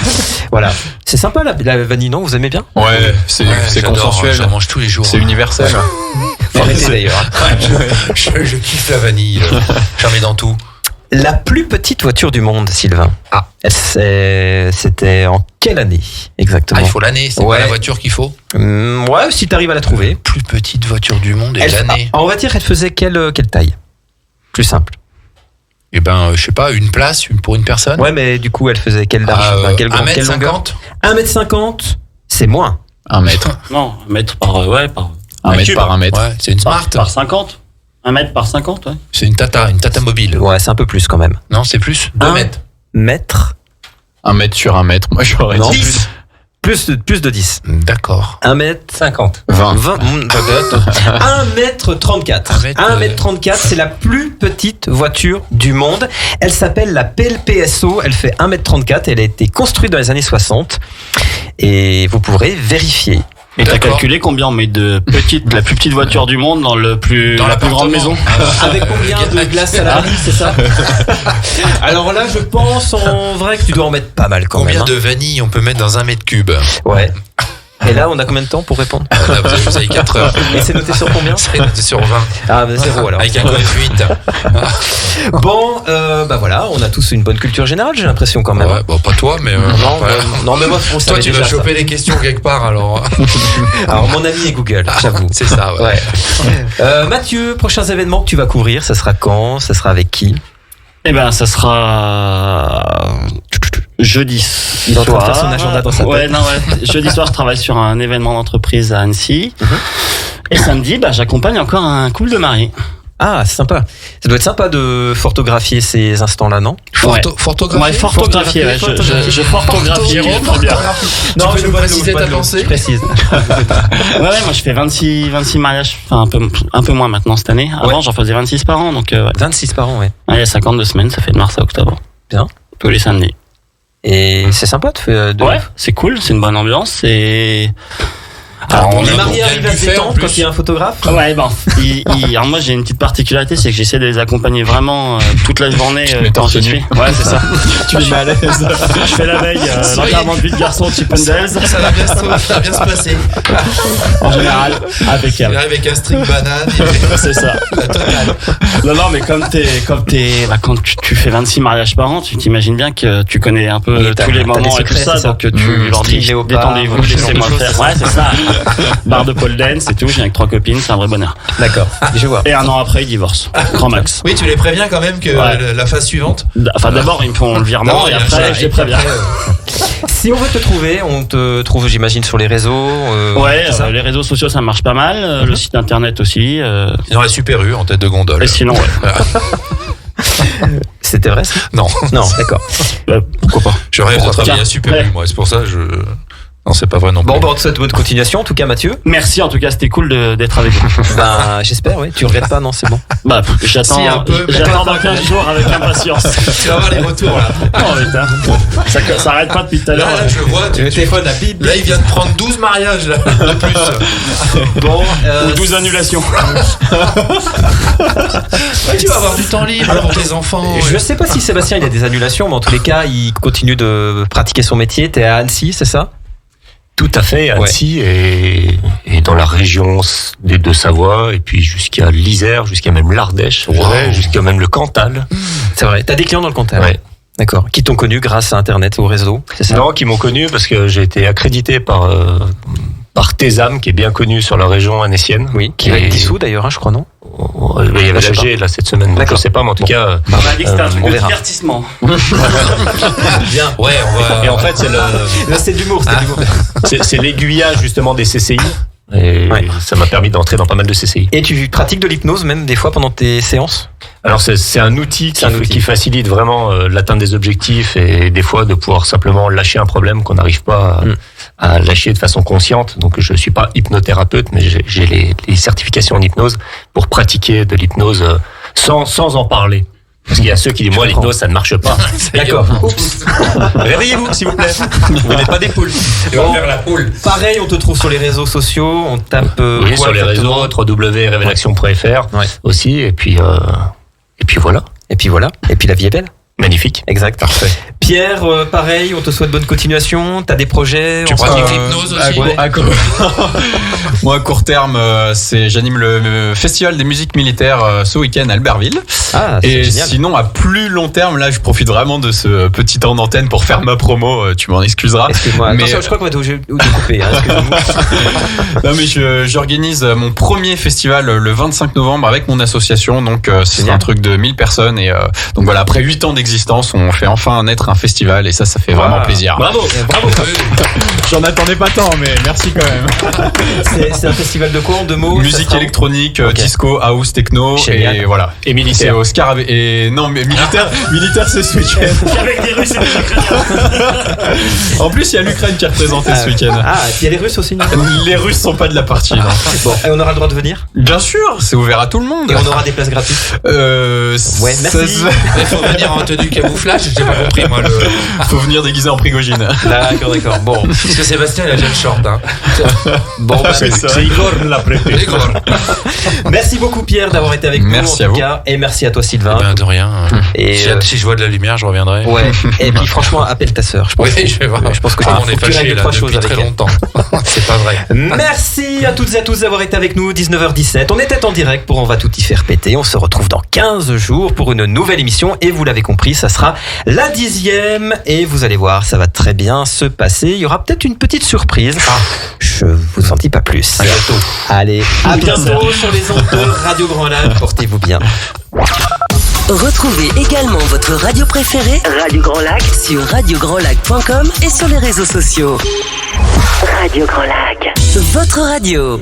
Voilà. C'est sympa la vanille, non? Vous aimez bien? Ouais, c'est J'adore, consensuel. J'en mange tous les jours. C'est universel. Faut arrêter d'ailleurs. Je kiffe la vanille. J'en mets dans tout. La plus petite voiture du monde, Sylvain. Ah. C'était en quelle année exactement? Ah, il faut l'année. C'est Ouais. pas la voiture qu'il faut. Ouais, si t'arrives à la trouver. Plus petite voiture du monde et l'année. On va dire, elle faisait quelle taille? Plus simple. Eh ben, je sais pas, une place pour une personne. Ouais, mais du coup, elle faisait quelle large? Quelle longueur? 1m50. 1m50, c'est moins. 1 mètre. Non, 1 mètre par 1 mètre cube. par 1 mètre. Ouais, c'est une Smart. Par 50. 1 mètre par 50, ouais. C'est une Tata mobile. Ouais, c'est un peu plus quand même. Non, c'est plus 2 mètres. Mètre. 1 mètre sur 1 mètre. Moi, j'aurais Non, dit plus de 10. D'accord. 1 mètre 50. 20. 1 mètre 34. 1 mètre 34, c'est la plus petite voiture du monde. Elle s'appelle la PLPSO. Elle fait 1 mètre 34. Elle a été construite dans les années 60. Et vous pourrez vérifier. Et t'as D'accord. calculé combien on met de la plus petite voiture du monde dans la plus grande maison? Avec combien de glace à la vanille, c'est ça? Alors là, je pense en vrai que tu dois en mettre pas mal quand Combien même. de vanille on peut mettre dans 1 mètre cube? Ouais. Et là, on a combien de temps pour répondre? Là, vous avez 4 heures. Et c'est noté sur combien? C'est noté sur 20. Ah, bah, 0 alors. Avec un coefficient 8. Bon, bah voilà, on a tous une bonne culture générale, j'ai l'impression quand même. Ouais, bon, pas toi, mais. Non, ouais. non, mais moi, on Toi, savait tu déjà vas ça. choper les questions quelque part, alors. Alors, mon ami est Google, j'avoue. C'est ça, ouais. Ouais. Mathieu, prochains événements que tu vas couvrir, ça sera quand? Ça sera avec qui? Eh ben, ça sera jeudi Il est en train de soir. faire son agenda dans sa tête. Ouais, non, ouais. Jeudi soir, je travaille sur un événement d'entreprise à Annecy. Et samedi, j'accompagne encore un couple de mariés. Ah, c'est sympa. Ça doit être sympa de photographier ces instants-là, non? Ouais, Photographier. photographier, ouais. Je photographie. Non, peux nous préciser ta pensée? Je précise. Ouais, moi je fais 26 mariages, enfin un peu moins maintenant cette année. Avant, j'en faisais 26 par an, donc ouais. 26 par an, ouais. Il y a 52 semaines, ça fait de mars à octobre. Bien. Tous les samedis. Et c'est sympa de faire. Ouais, c'est cool, c'est une bonne ambiance. Et Alors, on les a mariés donc arrivent bien à se buffet, en détendre plus. quand il y a un photographe. ouais, bon. Alors moi j'ai une petite particularité, c'est que j'essaie de les accompagner vraiment toute la journée mets quand torse je nu. suis. Ouais, c'est ça. Tu es mal à l'aise. Je fais la veille l'enterrement de vie de garçon Chip and Dales. Ça va bien se passer. En général, Il impeccable. arrive avec un string banane. C'est ça. La totale. Non, mais quand tu fais 26 mariages par an, tu t'imagines bien que tu connais un peu Oui, t'as- tous les t'as moments des et tout secrets, ça, c'est ça. donc tu leur dis Style léopard, détendez-vous, laissez-moi genre de faire. choses. Ouais, c'est ça. Barre de pole dance et tout, je viens avec 3 copines, c'est un vrai bonheur. D'accord, je vois. Et un an après, ils divorcent. Grand max. Oui, tu les préviens quand même que Ouais. la phase suivante. Enfin, d'abord, ils me font le virement Non, et il y a après, ça, je les et préviens. Si on veut te trouver, on te trouve, j'imagine, sur les réseaux. Ouais, c'est ça les réseaux sociaux, ça marche pas mal. Le site internet aussi. Dans la Super U, en tête de gondole. Et sinon, ouais. C'était vrai ça? Non, Non, d'accord. Pourquoi pas. je rêve de Pourquoi travailler pas. à Super U, Ouais. moi. C'est pour ça que je. Non, c'est pas vrai non plus. Bon, on te souhaite bonne continuation, en tout cas, Mathieu. Merci, en tout cas, c'était cool d'être avec vous. Ben, j'espère, oui. Tu regrettes pas, non, c'est bon. Bah, j'attends Si, un peu, mais j'attends pas dans 15 jours avec impatience. Tu vas voir les retours là. Oh, putain. Ça arrête pas depuis tout à l'heure. Là, je vois. Le téléphone a bip. Là, il vient de prendre 12 mariages là, de plus. Bon, Ou 12 annulations. Ouais, tu vas avoir du temps libre pour tes enfants. je sais pas si Sébastien il a des annulations, mais en tous les cas, il continue de pratiquer son métier. T'es à Annecy, c'est ça? Tout à fait, Annecy et dans la région des Deux-Savoie et puis jusqu'à l'Isère, jusqu'à même l'Ardèche, je dirais, jusqu'à même le Cantal. C'est vrai. T'as des clients dans le Cantal? Ouais. D'accord. Qui t'ont connu grâce à Internet, au réseau, c'est ça? Non, qui m'ont connu parce que j'ai été accrédité par Tesam, qui est bien connu sur la région annécienne. Oui. Qui va être dissous d'ailleurs, hein, je crois, non? Il y avait Je sais l'AG là cette semaine, donc D'accord. je sais pas, mais en tout cas. On m'a dit que c'était un truc on de verra. divertissement. Bien. Ouais, on va. Et en fait, c'est Là, c'était de l'humour, c'était de l'humour. c'est l'aiguillage justement des CCI. Et Ouais. ça m'a permis d'entrer dans pas mal de CCI. Et tu pratiques de l'hypnose même des fois pendant tes séances? Alors c'est un outil C'est un outil. qui facilite vraiment l'atteinte des objectifs et des fois de pouvoir simplement lâcher un problème qu'on n'arrive pas à lâcher de façon consciente. Donc je suis pas hypnothérapeute, mais j'ai les certifications en hypnose pour pratiquer de l'hypnose sans en parler. Parce qu'il y a ceux qui disent moi l'hypnose ça ne marche pas. D'accord. Réveillez-vous s'il vous plaît. Vous n'êtes pas des poules. Tu vas faire la poule. Pareil, on te trouve sur les réseaux sociaux, on tape Oui, quoi sur les exactement? réseaux www.révélaction.fr Ouais. aussi et puis voilà. Et puis voilà. Et puis la vie est belle. Magnifique. Exact. Parfait. Pierre, pareil, on te souhaite bonne continuation. T'as des projets? Tu Enfin, pratiques l'hypnose aussi? Moi, à court terme, j'anime le festival des musiques militaires ce week-end à Albertville. Ah, c'est Et génial. sinon, à plus long terme, là, je profite vraiment de ce petit temps d'antenne pour faire ma promo. Tu m'en excuseras. Excuse-moi. Mais- Attention, je crois qu'on va être obligé de couper. Hein, excuse-moi. Non, mais j'organise mon premier festival le 25 novembre avec mon association. Donc, c'est Génial. un truc de 1000 personnes. Et donc voilà, après 8 ans d'existence, on fait enfin naître un festival et ça fait vraiment plaisir. Bravo. J'en attendais pas tant, mais merci quand même. C'est un festival de quoi en 2 mots? Musique électronique, disco, house, techno, Génial. et voilà. Et militaire. C'est Oscar et non, mais militaire c'est ce week-end. Avec des Russes et des Ukrainiens. En plus, il y a l'Ukraine qui est représentée ce week-end. Ah, il y a les Russes aussi, non? Les Russes sont pas de la partie. Non. Bon, et on aura le droit de venir? Bien sûr, c'est ouvert à tout le monde. Et on aura des places gratuites? Ouais, merci. Il faut venir en tenue camouflage, j'ai pas compris moi. Faut venir déguisé en Prigogine. D'accord. Bon. Parce que Sébastien il a déjà le short. Hein. Bon, bah, C'est ça. C'est Igor me l'a prêté. Igor. merci beaucoup Pierre d'avoir été avec nous Merci en à tout vous. cas. Et merci à toi Sylvain. Eh ben, de rien. Et, Si je vois de la lumière, je reviendrai. Ouais. Et puis franchement, appelle ta sœur. Je pense. Oui, je vais voir. Je pense que on faut est que tu fâchés règles là 3 depuis choses avec très elle. longtemps. C'est pas vrai. Merci à toutes et à tous d'avoir été avec nous, 19h17. On était en direct pour On va tout y faire péter. On se retrouve dans 15 jours pour une nouvelle émission. Et vous l'avez compris, ça sera la 10e. Et vous allez voir, ça va très bien se passer. Il y aura peut-être une petite surprise. Je vous en dis pas plus. Allez, à bientôt sur les ondes de Radio Grand Lac. Portez-vous bien. Retrouvez également votre radio préférée, Radio Grand Lac, sur radiograndlac.com et sur les réseaux sociaux. Radio Grand Lac, votre radio.